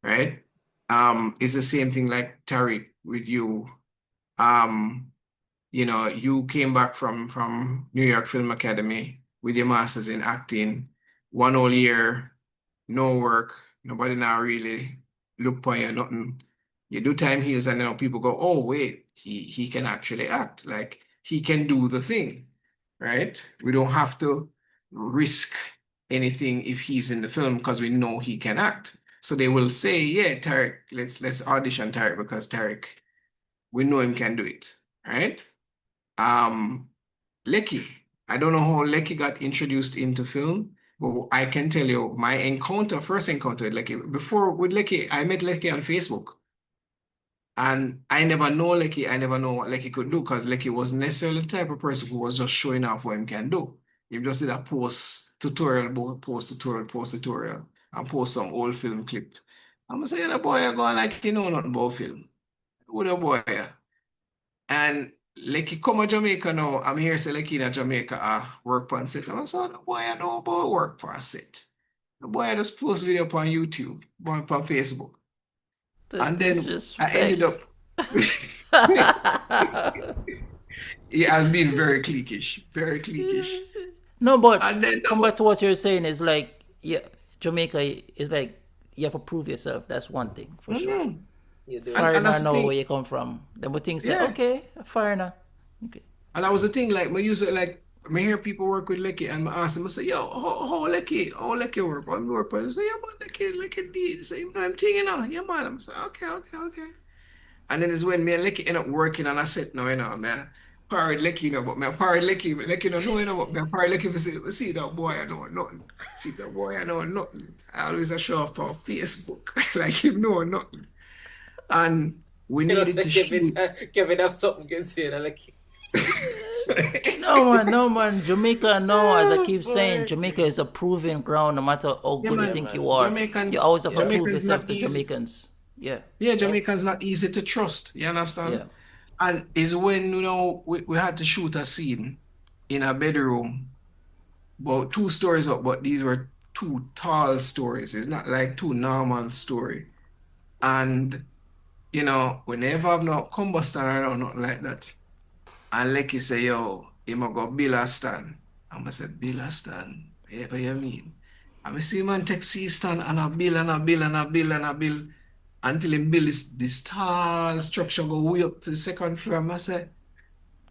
right? It's the same thing like Tariq with you. Um, you came back from New York Film Academy with your master's in acting, 1 whole year, no work, nobody now really look for you, nothing. You do time heals and then people go, oh wait, he can actually act. Like he can do the thing, right? We don't have to risk anything if he's in the film because we know he can act. So they will say, yeah, Tarek, let's audition Tarek because Tarek, we know him can do it, right? Um, Lecky. I don't know how Lecky got introduced into film, but I can tell you my first encounter with Lecky, before with Lecky, I met Lecky on Facebook. And I never know Lecky, I never know what Lecky could do because Lecky wasn't necessarily the type of person who was just showing off what he can do. He just did a post tutorial, and post some old film clip. I'm gonna say, yeah, the boy, I going like, you know, nothing about film. Who the boy? And like he come to Jamaica now, I'm here say like in Jamaica work on set. I'm saying, the boy I know about work on set. The boy I just post video on YouTube, on Facebook. The And then I ended disrespect. up He has been very cliquish, very cliquish. No, but And then, come back to what you're saying. Is like, yeah, Jamaica is like you have to prove yourself. That's one thing for sure. mhm. You do. And Foreigner that's the know thing. where you come from. Then we think say, Yeah. okay, foreigner. Okay. And that was the thing, like, when you say, like, I hear people work with Lecky and I ask them, I say, yo, how Lecky work? I'm work. I say, yeah, man, Lecky did. Say, you know, I'm thinking, yeah, man. I'm saying, okay. And then it's when me and Lecky end up working and I said, no, you know, man, parrot Lecky, you know, but man, parrot Lecky, Lecky, no, no, you know, but man, parrot Lecky, see that boy, I know nothing. See that boy, I know nothing. I always a show up on Facebook, like, him know nothing. And we You know, needed say to Kevin, shoot. Kevin have something to say. And I'm like, No man. Jamaica, no. As I Oh, keep saying, boy. Jamaica is a proving ground. No matter how Yeah, good you yeah, man. think you man. are, you Jamaicans, always have to Yeah. prove Jamaicans yourself not to easy. Jamaicans. Yeah, Yeah, Yep. Jamaicans not easy to trust. You yeah. understand? And is when, we had to shoot a scene in a bedroom about 2 stories up, but these were two tall stories. It's not like two normal story. And, we never have no combustion or nothing like that. And Lecky say, yo, him a go bill a stand. I'm say, bill a stand? Yeah, what you mean? And we see man take C stand and a bill and a bill and a bill and a bill until him build this tall structure go way up to the second floor. And I say,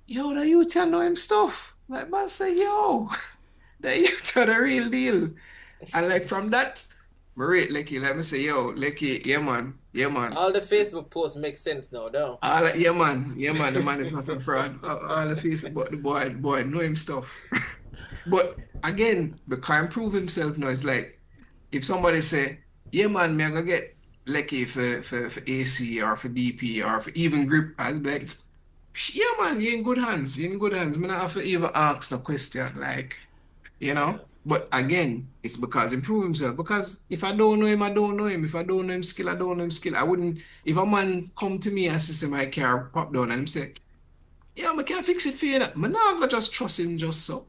yo, the youth can know him stuff. My boss say, yo, the youth are the real deal. And like from that, I rate Lecky, let me say, yo, Lecky, yeah, man. All the Facebook posts make sense now, don't? Yeah, man, the man is not a fraud. All the face, but the boy, know him stuff. But again, because improve himself now, it's like if somebody say, yeah, man, me I gonna get lucky for AC or for DP or for even grip, I'd be like, yeah, man, you in good hands. You in good hands. Me not have to even ask no question, like, you Yeah. know. But again, it's because improve himself. Because if I don't know him, I don't know him. If I don't know him skill, I don't know him skill. I wouldn't. If a man come to me and say my car pop down and him say, yeah, I can fix it for you. I'm not gonna just trust him just so.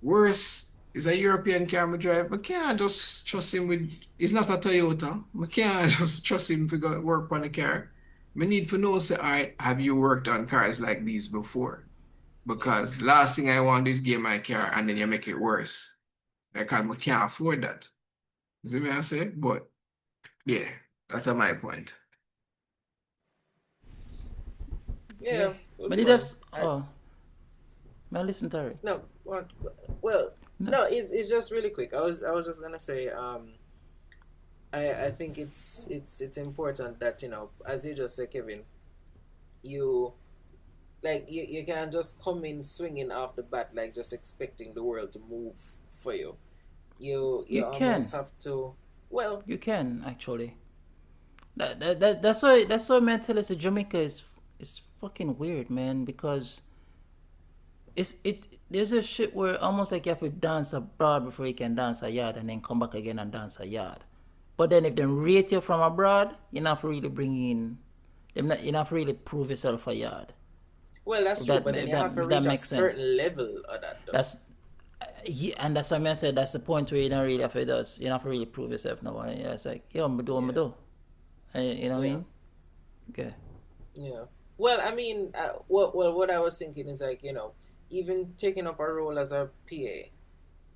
Worse is a European car I drive. I can't just trust him with. It's not a Toyota. I can't just trust him to go work on a car. I need to know, say, all right, have you worked on cars like these before? Yeah. Because last thing I want is get my car and then you make it worse. Because I can't afford that. See what I say? But yeah, that's my point. Yeah. Okay. Good But it man. has. Oh, man, listen, Terry. No. Well, No. no. It's just really quick. I was just gonna say. I think it's important that as you just said, Kevin, you you can't just come in swinging off the bat like just expecting the world to move for you. You You almost can. have to. Well, You can actually. That's why mentality Jamaica is fucking weird, man. Because there's a shit where almost like you have to dance abroad before you can dance a yard and then come back again and dance a yard. But then if they rate you from abroad, you're not really bringing in them. Not, you're not really prove yourself a yard. well, that's If true, that but then if you that have to if that reach a makes sense. certain level of that, though. That's and that's what I said. That's the point where you don't really have to do. You don't have to really prove yourself no more. Yeah, it's like yo, I'm do, I'm Yeah, do. You know what I yeah, mean? Okay. yeah. Well, I mean, what I was thinking is like even taking up a role as a PA,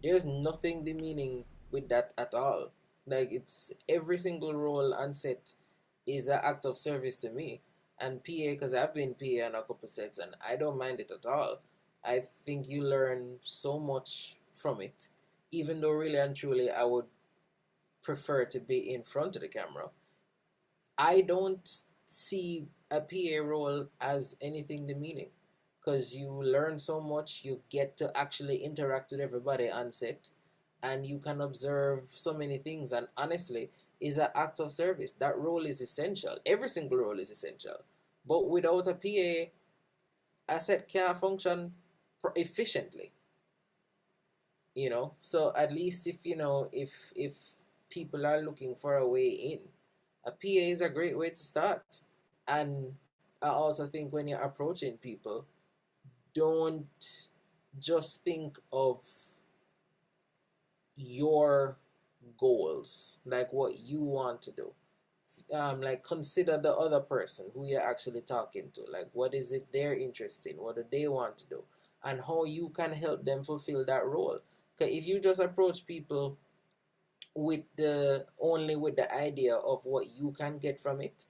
there's nothing demeaning with that at all. Like it's every single role on set is an act of service to me. And PA, because I've been PA on a couple sets and I don't mind it at all. I think you learn so much from it. Even though really and truly I would prefer to be in front of the camera. I don't see a PA role as anything demeaning because you learn so much, you get to actually interact with everybody on set, and you can observe so many things. And honestly, is an act of service. That role is essential. Every single role is essential. But without a PA, a set can't function efficiently. So at least if people are looking for a way in, a PA is a great way to start. And I also think when you're approaching people, don't just think of your goals, like what you want to do. like consider the other person who you're actually talking to. Like, what is it they're interested in? What do they want to do? And how you can help them fulfill that role. Because if you just approach people with the idea of what you can get from it,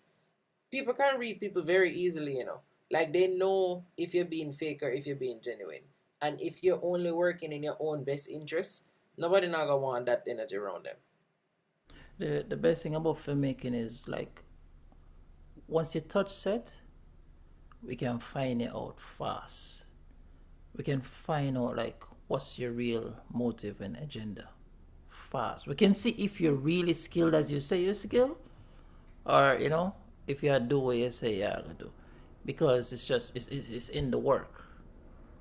people can read people very easily, you know. Like, they know if you're being fake or if you're being genuine. And if you're only working in your own best interest, nobody not gonna want that energy around them. The best thing about filmmaking is like once you touch set, we can find it out fast. We can find out like what's your real motive and agenda fast. We can see if you're really skilled as you say you're skilled, or you know, if you do what you say you're gonna do, because it's just it's in the work,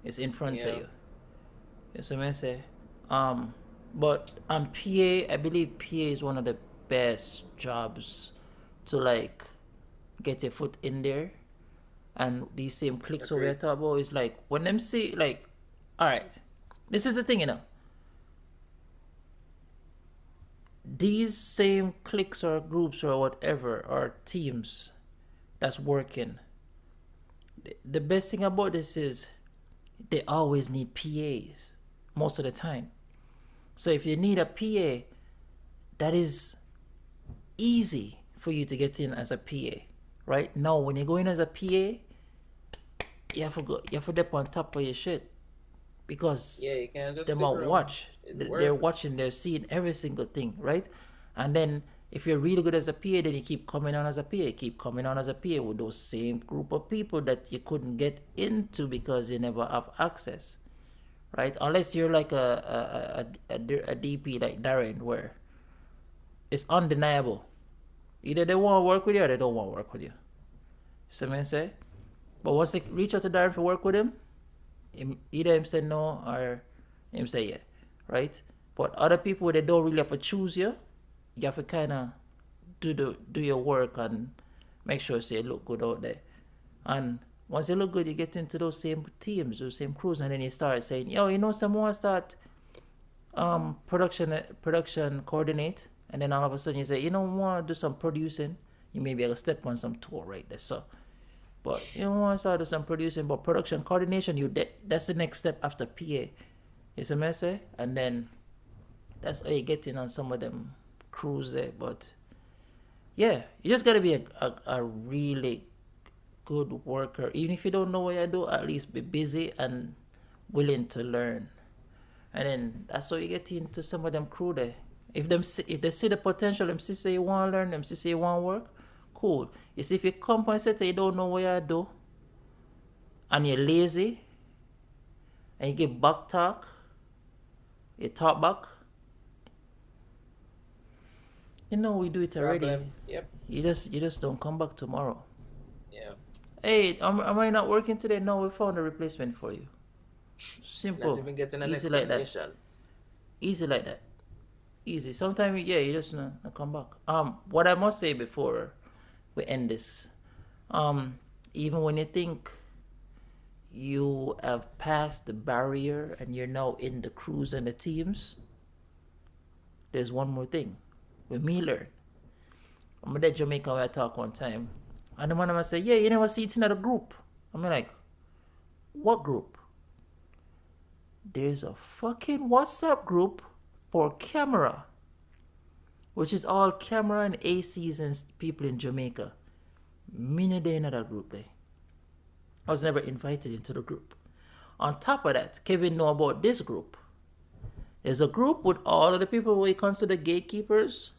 it's in front of Yeah. you. You see what I say? But PA, I believe PA is one of the best jobs to like get your foot in there. And these same clicks over Agreed. here talk about is like when them see like, all right, this is the thing, you know. These same cliques or groups or whatever or teams that's working. The best thing about this is they always need PAs most of the time. So if you need a PA, that is easy for you to get in as a PA, right? Now, when you go in as a PA, you have to dip on top of your shit because Yeah, you can't just them sit all around. watch. It's They're work. watching. They're seeing every single thing, right? And then if you're really good as a PA, then you keep coming on as a PA, keep coming on as a PA with those same group of people that you couldn't get into because you never have access, right? Unless you're like a DP like Darren, where it's undeniable. Either they want to work with you or they don't want to work with you. So I say, but once they reach out to Darren for work with him, either him say no or him say yeah, right? But other people, they don't really have to choose you. You have to kind of do your work and make sure say look good out there. And once you look good, you get into those same teams, those same crews, and then you start saying, yo, you know, someone start production coordinate, and then all of a sudden you say, you know, want to do some producing. You may be able to step on some tour, right? That's so. But you know, want to start do some producing, but production coordination, that's the next step after PA. You see what I say? And then that's how you get in on some of them crews there. But yeah, you just gotta be a really good worker. Even if you don't know what you do, at least be busy and willing to learn. And then that's how you get into some of them crew there. If they see the potential, them see say you want to learn, them see say you want to work, cool. You see if you come and say you don't know what you do, and you're lazy, and you get back talk, you talk back, you know we do it already. Problem. Yep. You just don't come back tomorrow. Yeah. Hey, am I not working today? No, we found a replacement for you. Not Simple. even getting an Easy like that. explanation. Easy like that. Easy. Sometimes yeah, you just not come back. What I must say before we end this, even when you think you have passed the barrier and you're now in the crews and the teams, there's one more thing. With me learn. I'm at Jamaica where I talk one time. And the man I say, yeah, you never see it in a group. I'm like, what group? There's a fucking WhatsApp group for camera, which is all camera and ACs and people in Jamaica. Me no day in that group there. I was never invited into the group. On top of that, Kevin know about this group. There's a group with all of the people we consider gatekeepers.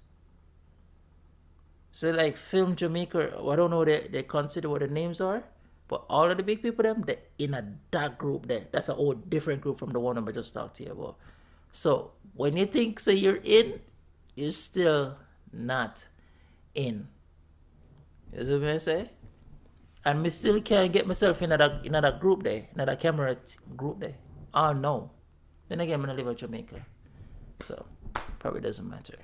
So like Film Jamaica, I don't know what they consider what the names are, but all of the big people them, they're in a dark group there. That's a whole different group from the one I just talked to you about. So when you think say you're in, you're still not in. You see what I say? And me still can't get myself in another group there, another camera group there. Oh no. Then again, I'm gonna live in Jamaica. So probably doesn't matter.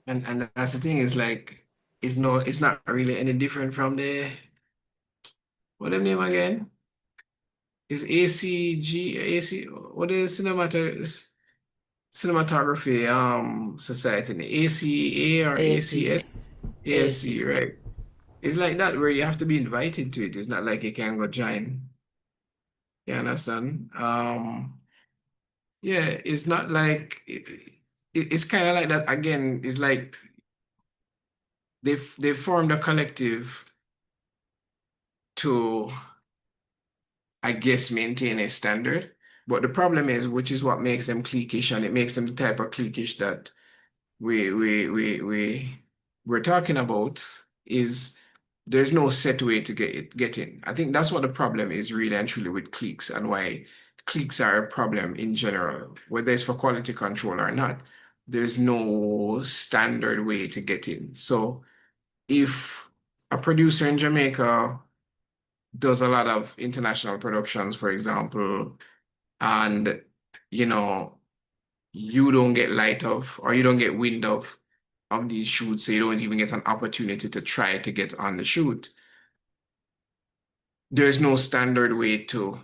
And that's the thing is like it's not really any different from the what them name again? Is ACG AC what is cinematic Cinematography Society, the ACA or AC. ACS? ASC, AC. right? It's like that where you have to be invited to it. It's not like you can go join. You understand? Yeah, it's not like it's kind of like that again. It's like they formed a collective to, I guess, maintain a standard. But the problem is, which is what makes them cliquish, and it makes them the type of cliquish that we're talking about, is there's no set way to get in. I think that's what the problem is really and truly with cliques, and why cliques are a problem in general, whether it's for quality control or not. There's no standard way to get in. So if a producer in Jamaica does a lot of international productions, for example, and you know, you don't get light of, or you don't get wind of these shoots, so you don't even get an opportunity to try to get on the shoot. There's no standard way to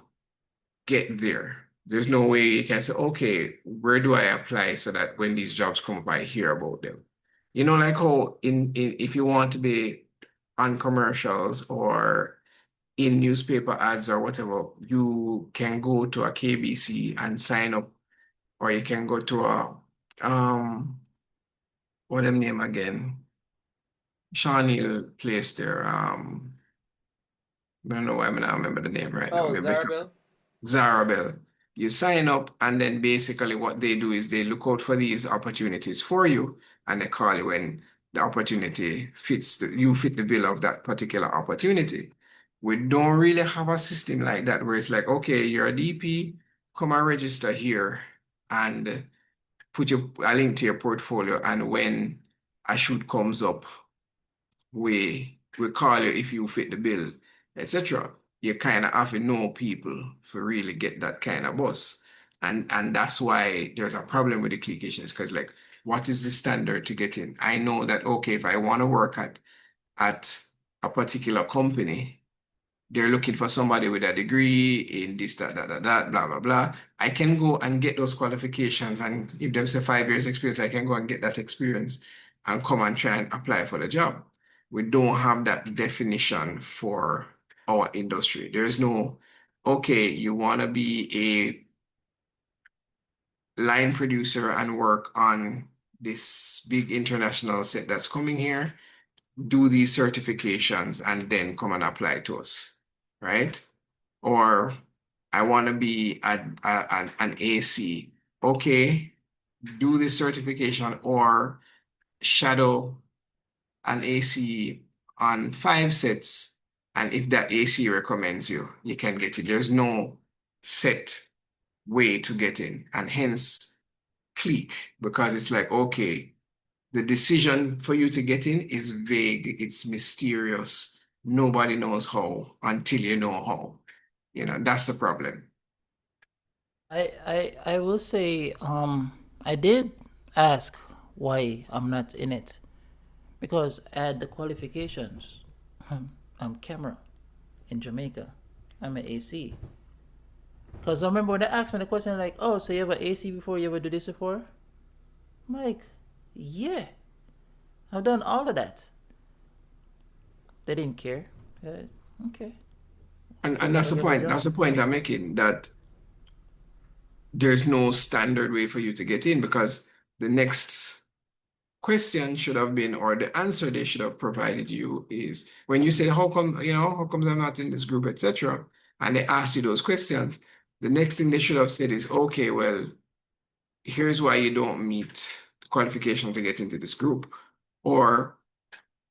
get there. There's no way you can say, okay, where do I apply so that when these jobs come up, I hear about them? You know, like how in if you want to be on commercials or in newspaper ads or whatever, you can go to a KBC and sign up, or you can go to a what them name again? Shawnee place there. I don't know why I'm not remember the name right now. Oh, Maybe Zarabel? Zarabel. You sign up, and then basically what they do is they look out for these opportunities for you, and they call you when the opportunity fits you fit the bill of that particular opportunity. We don't really have a system like that where it's like, okay, you're a DP, come and register here and put a link to your portfolio, and when a shoot comes up, we call you if you fit the bill, etc. You kind of have to know people to really get that kind of buzz. And that's why there's a problem with the clications, because like, what is the standard to get in? I know that okay, if I want to work at a particular company, they're looking for somebody with a degree in this, that, blah, blah, blah. I can go and get those qualifications. And if them say 5 years experience, I can go and get that experience and come and try and apply for the job. We don't have that definition for our industry. There's no, okay, you want to be a line producer and work on this big international set that's coming here, do these certifications and then come and apply to us, right? Or I want to be an AC. Okay, do this certification or shadow an AC on 5 sets. And if that AC recommends you, you can get it. There's no set way to get in. And hence, clique, because it's like, okay, the decision for you to get in is vague, it's mysterious. Nobody knows how until you know how. That's the problem. I will say I did ask why I'm not in it because I had the qualifications. I'm camera in Jamaica. I'm an AC. Because I remember when they asked me the question, like, oh, so you have an AC before? You ever do this before? I'm like, yeah, I've done all of that. They didn't care. Okay, And figure that's out the another point. That's job. the point I'm making, that there's no standard way for you to get in, because the next question should have been, or the answer they should have provided you is, when you say, how come I'm not in this group, etc., and they ask you those questions, the next thing they should have said is, okay, well, here's why you don't meet the qualification to get into this group, or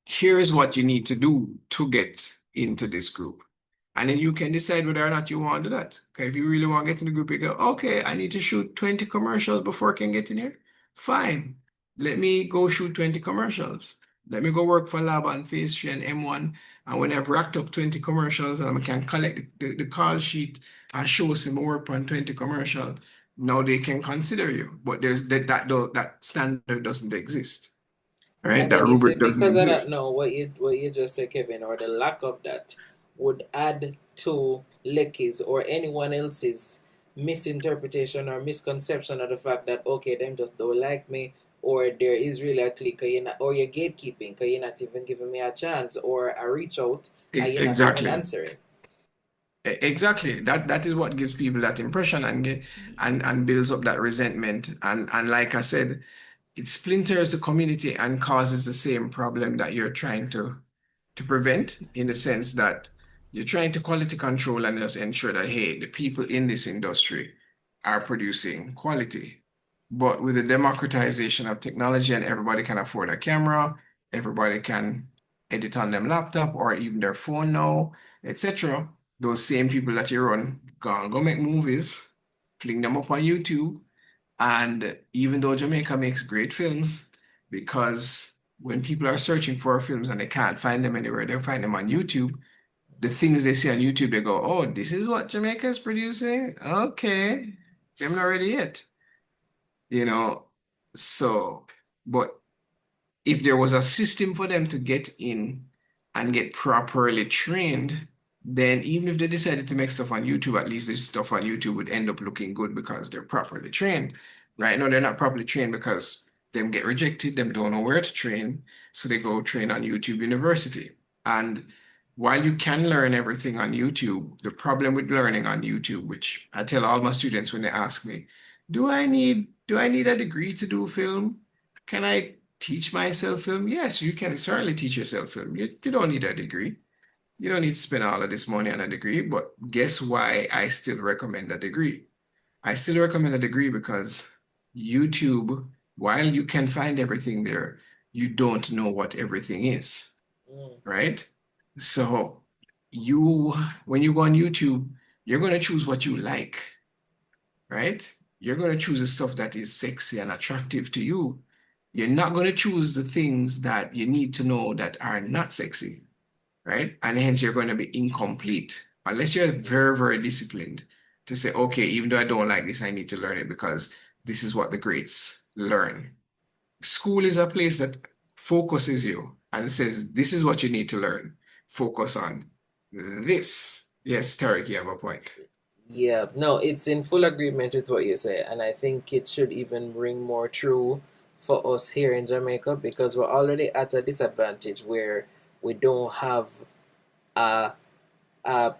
here's what you need to do to get into this group. And then you can decide whether or not you want to do that. Okay, if you really want to get in the group, you go, okay, I need to shoot 20 commercials before I can get in here. Fine. Let me go shoot 20 commercials. Let me go work for Lab and Phase 3 and M1. And when I've racked up 20 commercials and I can collect the call sheet and show some work on 20 commercials, now they can consider you. But there's that standard doesn't exist. Right? And That then you say rubric doesn't because of that, exist. no, what you just said, Kevin, or the lack of that would add to Lecky's or anyone else's misinterpretation or misconception of the fact that, okay, them just don't like me, or there is really a clique, or you're gatekeeping because you're not even giving me a chance, or I reach out and you're not even Exactly. answering. Exactly. That is what gives people that impression and builds up that resentment. And like I said, it splinters the community and causes the same problem that you're trying to prevent, in the sense that you're trying to quality control and just ensure that, hey, the people in this industry are producing quality. But with the democratization of technology and everybody can afford a camera, everybody can edit on them laptop or even their phone now, etc. Those same people that you run, go make movies, fling them up on YouTube. And even though Jamaica makes great films, because when people are searching for films and they can't find them anywhere, they'll find them on YouTube. The things they see on YouTube, they go, oh, this is what Jamaica is producing? Okay. They haven't already yet. You know, so, but if there was a system for them to get in and get properly trained, then even if they decided to make stuff on YouTube, at least this stuff on YouTube would end up looking good because they're properly trained. Right? No, they're not properly trained because them get rejected, them don't know where to train, so they go train on YouTube University. And while you can learn everything on YouTube, the problem with learning on YouTube, which I tell all my students when they ask me, do I need a degree to do film? Can I teach myself film? Yes, you can certainly teach yourself film. You don't need a degree. You don't need to spend all of this money on a degree, but guess why I still recommend a degree? I still recommend a degree because YouTube, while you can find everything there, you don't know what everything is, Mm. right? So you, when you go on YouTube, you're going to choose what you like, right? You're going to choose the stuff that is sexy and attractive to you. You're not going to choose the things that you need to know that are not sexy, right? And hence you're going to be incomplete unless you're very, very disciplined to say, okay, even though I don't like this, I need to learn it because this is what the greats learn. School is a place that focuses you and says, this is what you need to learn. Focus on this. Yes, Tarek, you have a point. Yeah, no, it's in full agreement with what you say, and I think it should even ring more true for us here in Jamaica because we're already at a disadvantage where we don't have a, a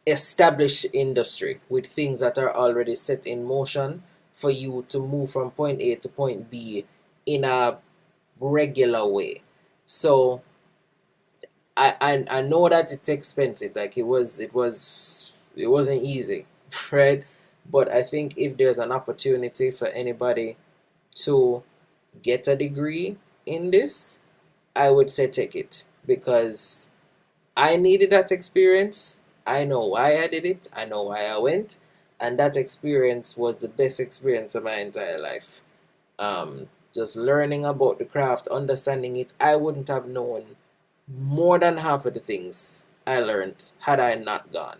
established industry with things that are already set in motion for you to move from point A to point B in a regular way. So I know that it's expensive. Like it wasn't easy, right? But I think if there's an opportunity for anybody to get a degree in this, I would say take it because I needed that experience. I know why I did it. I know why I went, and that experience was the best experience of my entire life. Just learning about the craft, understanding it. I wouldn't have known more than half of the things I learned had I not gone.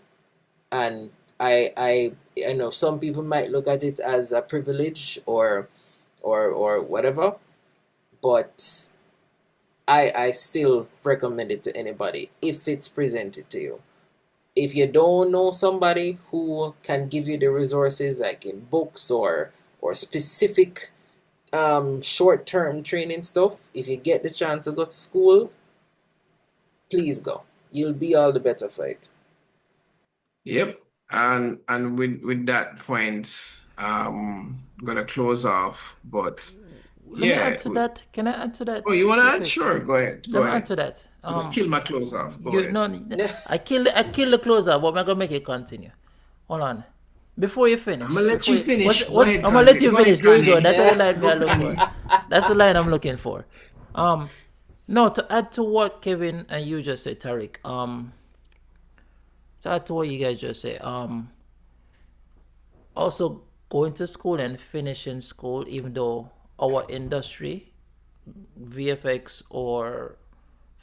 And I know some people might look at it as a privilege or whatever, but I still recommend it to anybody if it's presented to you. If you don't know somebody who can give you the resources like in books or specific short-term training stuff, if you get the chance to go to school, please go. You'll be all the better for it. Yep. And with that point, I'm gonna close off. But Let me yeah. add to that. Can I add to that Oh, you wanna real add? quick? Sure, go ahead. Go Let me add ahead. to that. Just kill my close off. Go You ahead. no, I kill the closer, but I'm gonna make it continue. Hold on. Before you finish, I'm gonna let you finish. Go what's ahead, I'm gonna let Kanye. you Go ahead, finish. There you go. Kanye. That's the line me I Go, look for. Kanye. That's the line I'm looking for. No, to add to what Kevin and you just said, Tariq. To add to what you guys just said. Also going to school and finishing school, even though our industry, VFX or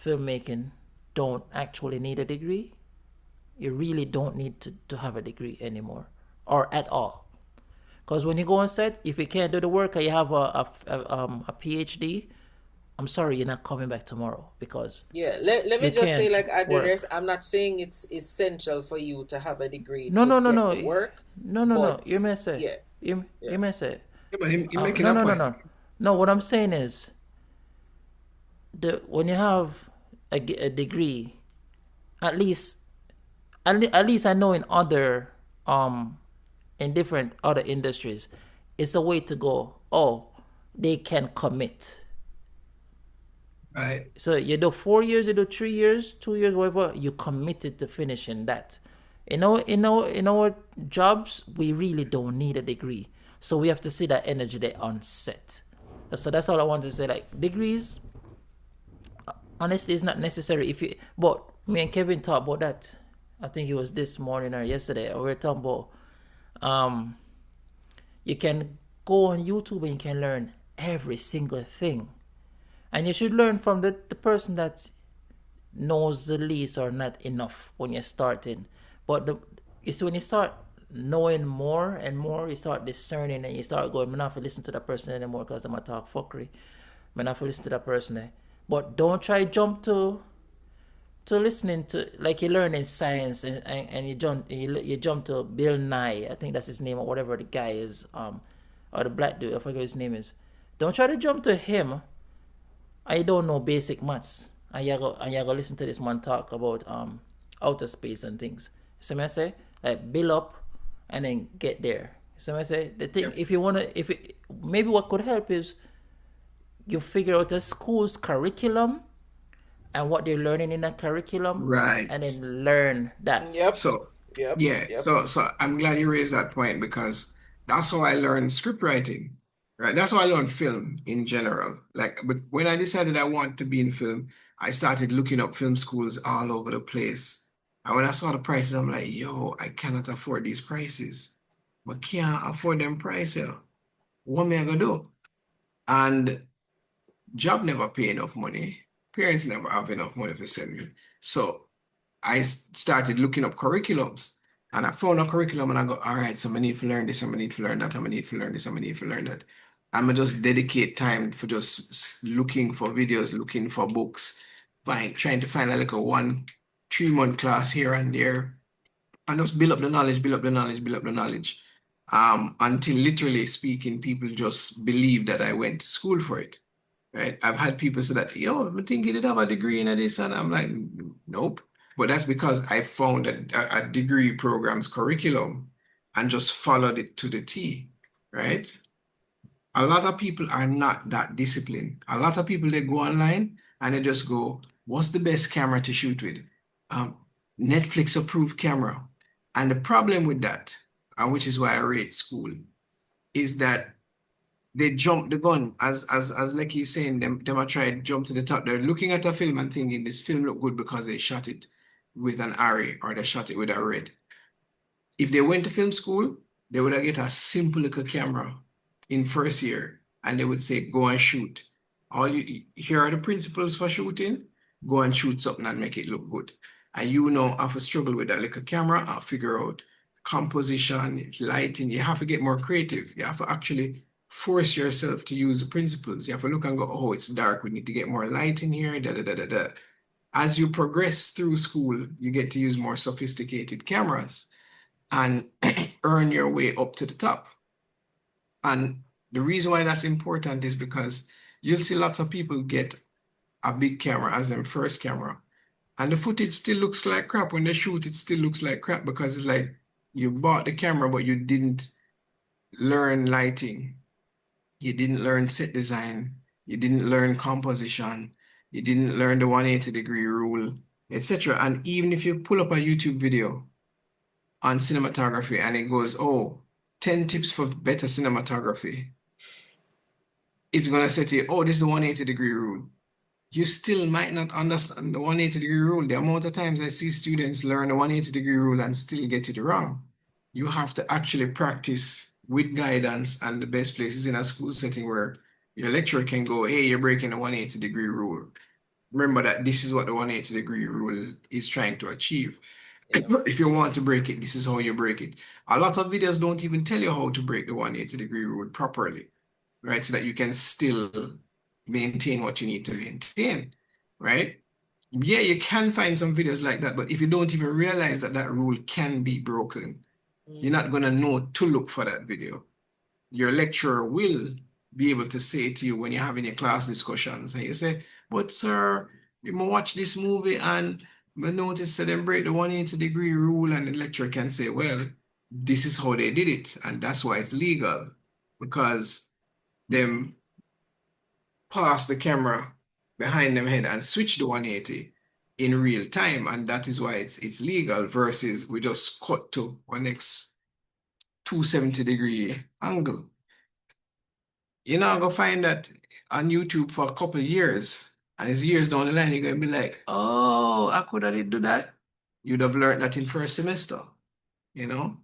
filmmaking, don't actually need a degree. You really don't need to have a degree anymore or at all. Because when you go on set, if you can't do the work or you have a PhD, I'm sorry, you're not coming back tomorrow because Yeah, let me you just say, can't like, at the rest, work. I'm not saying it's essential for you to have a degree No, to no, no, get no, the work, no, no, no. but You may say, yeah, you yeah. may say, Yeah, but he making no, a no, no, point. no, no. What I'm saying is, when you have a degree, at least, at least I know in other, in different other industries, it's a way to go. Oh, they can commit. Right. So you do 4 years, you do 3 years, 2 years, whatever. You committed to finishing that. In our jobs, we really don't need a degree, so we have to see that energy there on set. So that's all I want to say. Like degrees, honestly, it's not necessary. If you, but me and Kevin talked about that. I think it was this morning or yesterday. We were talking about, um, you can go on YouTube and you can learn every single thing, and you should learn from the person that knows the least or not enough when you're starting. But you see, when you start knowing more and more, you start discerning and you start going, I'm not to listen to that person anymore because I'm going to talk fuckery. I'm not to listen to that person. But don't try jump to listening to, like, you learn in science, and you jump to Bill Nye, I think that's his name, or whatever the guy is, or the black dude, I forget what his name is. Don't try to jump to him. I don't know basic maths, and you go listen to this man talk about outer space and things. So I say, like, build up and then get there. So I say, the thing, Yep. if you wanna, maybe what could help is you figure out a school's curriculum and what they're learning in that curriculum, Right. and then learn that. Yep, So yep, yeah, yep. so I'm glad you raised that point because that's how I learned script writing. Right. That's how I learned film in general. Like, but when I decided I want to be in film, I started looking up film schools all over the place. And when I saw the prices, I'm like, yo, I cannot afford these prices. But can't afford them prices. What am I gonna do? And job never pay enough money. Parents never have enough money to send me. So I started looking up curriculums, and I found a curriculum and I go, all right, so I need to learn this, I need to learn that, I need to learn this, I need to learn that. I'm gonna just dedicate time for just looking for videos, looking for books, trying to find a little 1 3 month class here and there, and just build up the knowledge, build up the knowledge, build up the knowledge. Until literally speaking, people just believe that I went to school for it. Right. I've had people say that, yo, I think you did have a degree in this, and I'm like, nope. But that's because I found a degree program's curriculum and just followed it to the T, right? A lot of people are not that disciplined. A lot of people, they go online and they just go, what's the best camera to shoot with? Um, Netflix approved camera. And the problem with that, and which is why I rate school, is that they jump the gun, as like he's saying, them are trying to jump to the top. They're looking at a film and thinking this film look good because they shot it with an array or they shot it with a red. If they went to film school, they would have get a simple little camera in first year and they would say, go and shoot. Here are the principles for shooting. Go and shoot something and make it look good. And you know, have to struggle with that little camera and figure out composition, lighting. You have to get more creative. You have to actually force yourself to use the principles. You have to look and go, oh, it's dark. We need to get more light in here. Da, da, da, da, da. As you progress through school, you get to use more sophisticated cameras and earn your way up to the top. And the reason why that's important is because you'll see lots of people get a big camera as their first camera, and the footage still looks like crap. When they shoot, it still looks like crap because it's like you bought the camera, but you didn't learn lighting, you didn't learn set design, you didn't learn composition, you didn't learn the 180-degree rule, etc. And even if you pull up a YouTube video on cinematography and it goes, oh, 10 tips for better cinematography, it's going to say to you, oh, this is the 180-degree rule. You still might not understand the 180-degree rule. The amount of times I see students learn the 180-degree rule and still get it wrong. You have to actually practice with guidance, and the best place is in a school setting where your lecturer can go, hey, you're breaking the 180-degree rule. Remember that this is what the 180-degree rule is trying to achieve. Yeah. If you want to break it, this is how you break it. A lot of videos don't even tell you how to break the 180-degree rule properly, right? So that you can still maintain what you need to maintain, right? Yeah, you can find some videos like that, but if you don't even realize that that rule can be broken, you're not going to know to look for that video. Your lecturer will be able to say to you when you're having your class discussions, and you say, but sir, you may watch this movie and we notice that they break the 180-degree rule, and the lecturer can say, well, this is how they did it, and that's why it's legal, because them pass the camera behind them head and switch the 180 in real time, and that is why it's legal, versus we just cut to our next 270-degree angle. You're not gonna find that on YouTube for a couple of years, and it's years down the line, you're gonna be like, oh, I could have did do that. You'd have learned that in first semester, you know?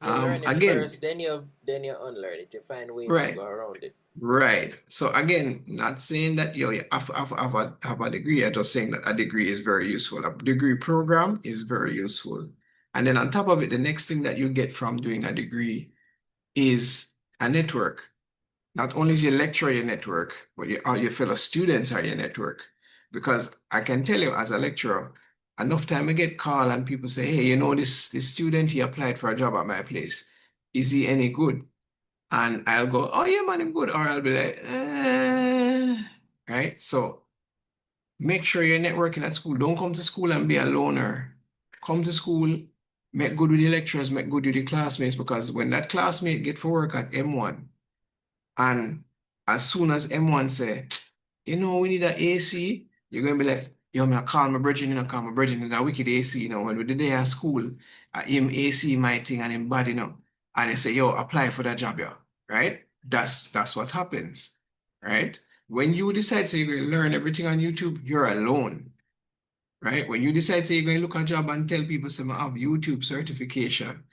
You learn it Again, first, then you unlearn it. You find ways to right, go around it. right. So again, not saying that you have a degree. I'm just saying that a degree is very useful. A degree program is very useful. And then on top of it, the next thing that you get from doing a degree is a network. Not only is your lecturer your network, but your fellow students are your network. Because I can tell you, as a lecturer, enough time I get called and people say, hey, you know, this student, he applied for a job at my place. Is he any good? And I'll go, oh yeah, man, I'm good. Or I'll be like, right? So make sure you're networking at school. Don't come to school and be a loner. Come to school, make good with the lecturers, make good with the classmates, because when that classmate get for work at M1, and as soon as M1 say, you know, we need an AC, you're going to be like, yo, me I call my brethren, you know, call my brethren in a wicked AC, you know, when we did there at school, him AC my thing and him body, you know, and they say, yo, apply for that job, yo, right? That's what happens, right? When you decide, say, you're going to learn everything on YouTube, you're alone, right? When you decide, say, you're going to look at a job and tell people, say, I have YouTube certification,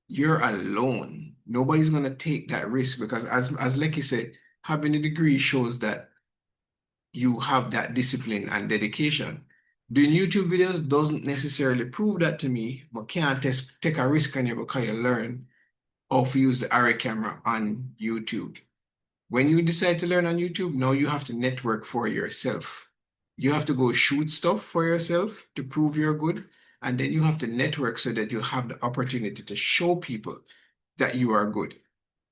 you're alone. Nobody's going to take that risk, because as Lecky said, having a degree shows that you have that discipline and dedication. Doing YouTube videos doesn't necessarily prove that to me, but can't take a risk on you because you learn how to use the array camera on YouTube. When you decide to learn on YouTube, now you have to network for yourself. You have to go shoot stuff for yourself to prove you're good. And then you have to network so that you have the opportunity to show people that you are good,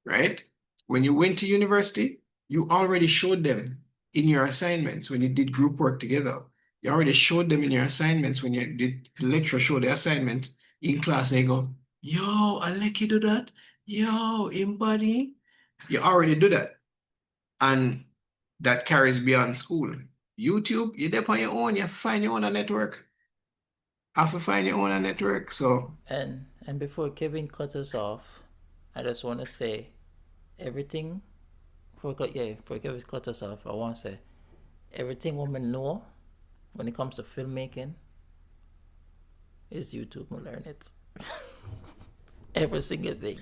right? When you went to university, you already showed them in your assignments when you did group work together. You already showed them in your assignments when you did the lecture show the assignment in class. They go, yo, I like you do that. Yo, embody. You already do that. And that carries beyond school. YouTube, you're there on your own. You have to find your own network. Have to find your own network. So And before Kevin cuts us off, I just want to say everything. Before Kevin cuts us off, I want to say everything women know when it comes to filmmaking is YouTube. We learn it. Every single thing.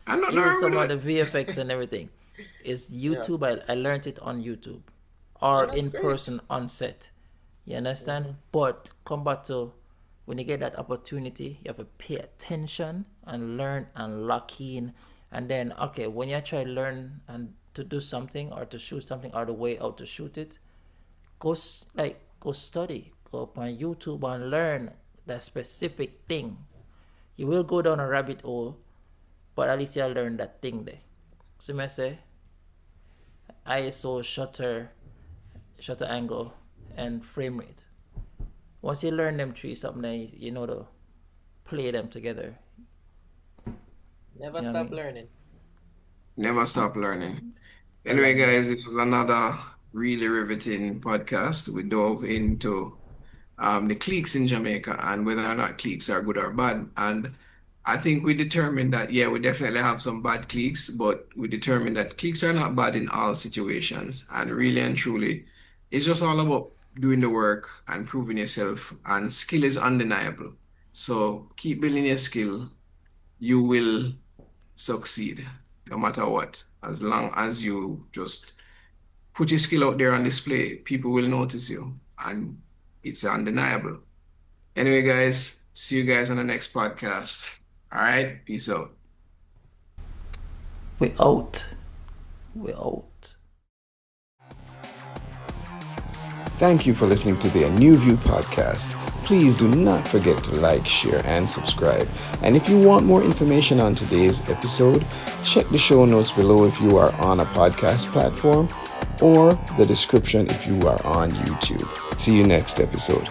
I'm not Even learning some with of the it. VFX and everything. It's YouTube. I learned it on YouTube or that's in great. person on set. You understand? But come back to when you get that opportunity, you have to pay attention and learn and lock in. And then, okay, when you try to learn and to do something or to shoot something or the way out to shoot it, go study, go up on YouTube and learn that specific thing. You will go down a rabbit hole, but at least you'll learn that thing there. So I say ISO, shutter angle, and frame rate. Once you learn them three something, then you know to play them together. Never You know what I stop mean? learning. Never stop learning. Anyway, guys, this was another really riveting podcast. We dove into the cliques in Jamaica and whether or not cliques are good or bad. And I think we determined that, yeah, we definitely have some bad cliques, but we determined that cliques are not bad in all situations. And really and truly, it's just all about doing the work and proving yourself. And skill is undeniable. So keep building your skill. You will succeed no matter what. As long as you just put your skill out there on display, people will notice you, and it's undeniable. Anyway, guys, see you guys on the next podcast. All right, peace out. We out. We out. Thank you for listening to the A New View podcast. Please do not forget to like, share, and subscribe. And if you want more information on today's episode, check the show notes below if you are on a podcast platform, or the description if you are on YouTube. See you next episode.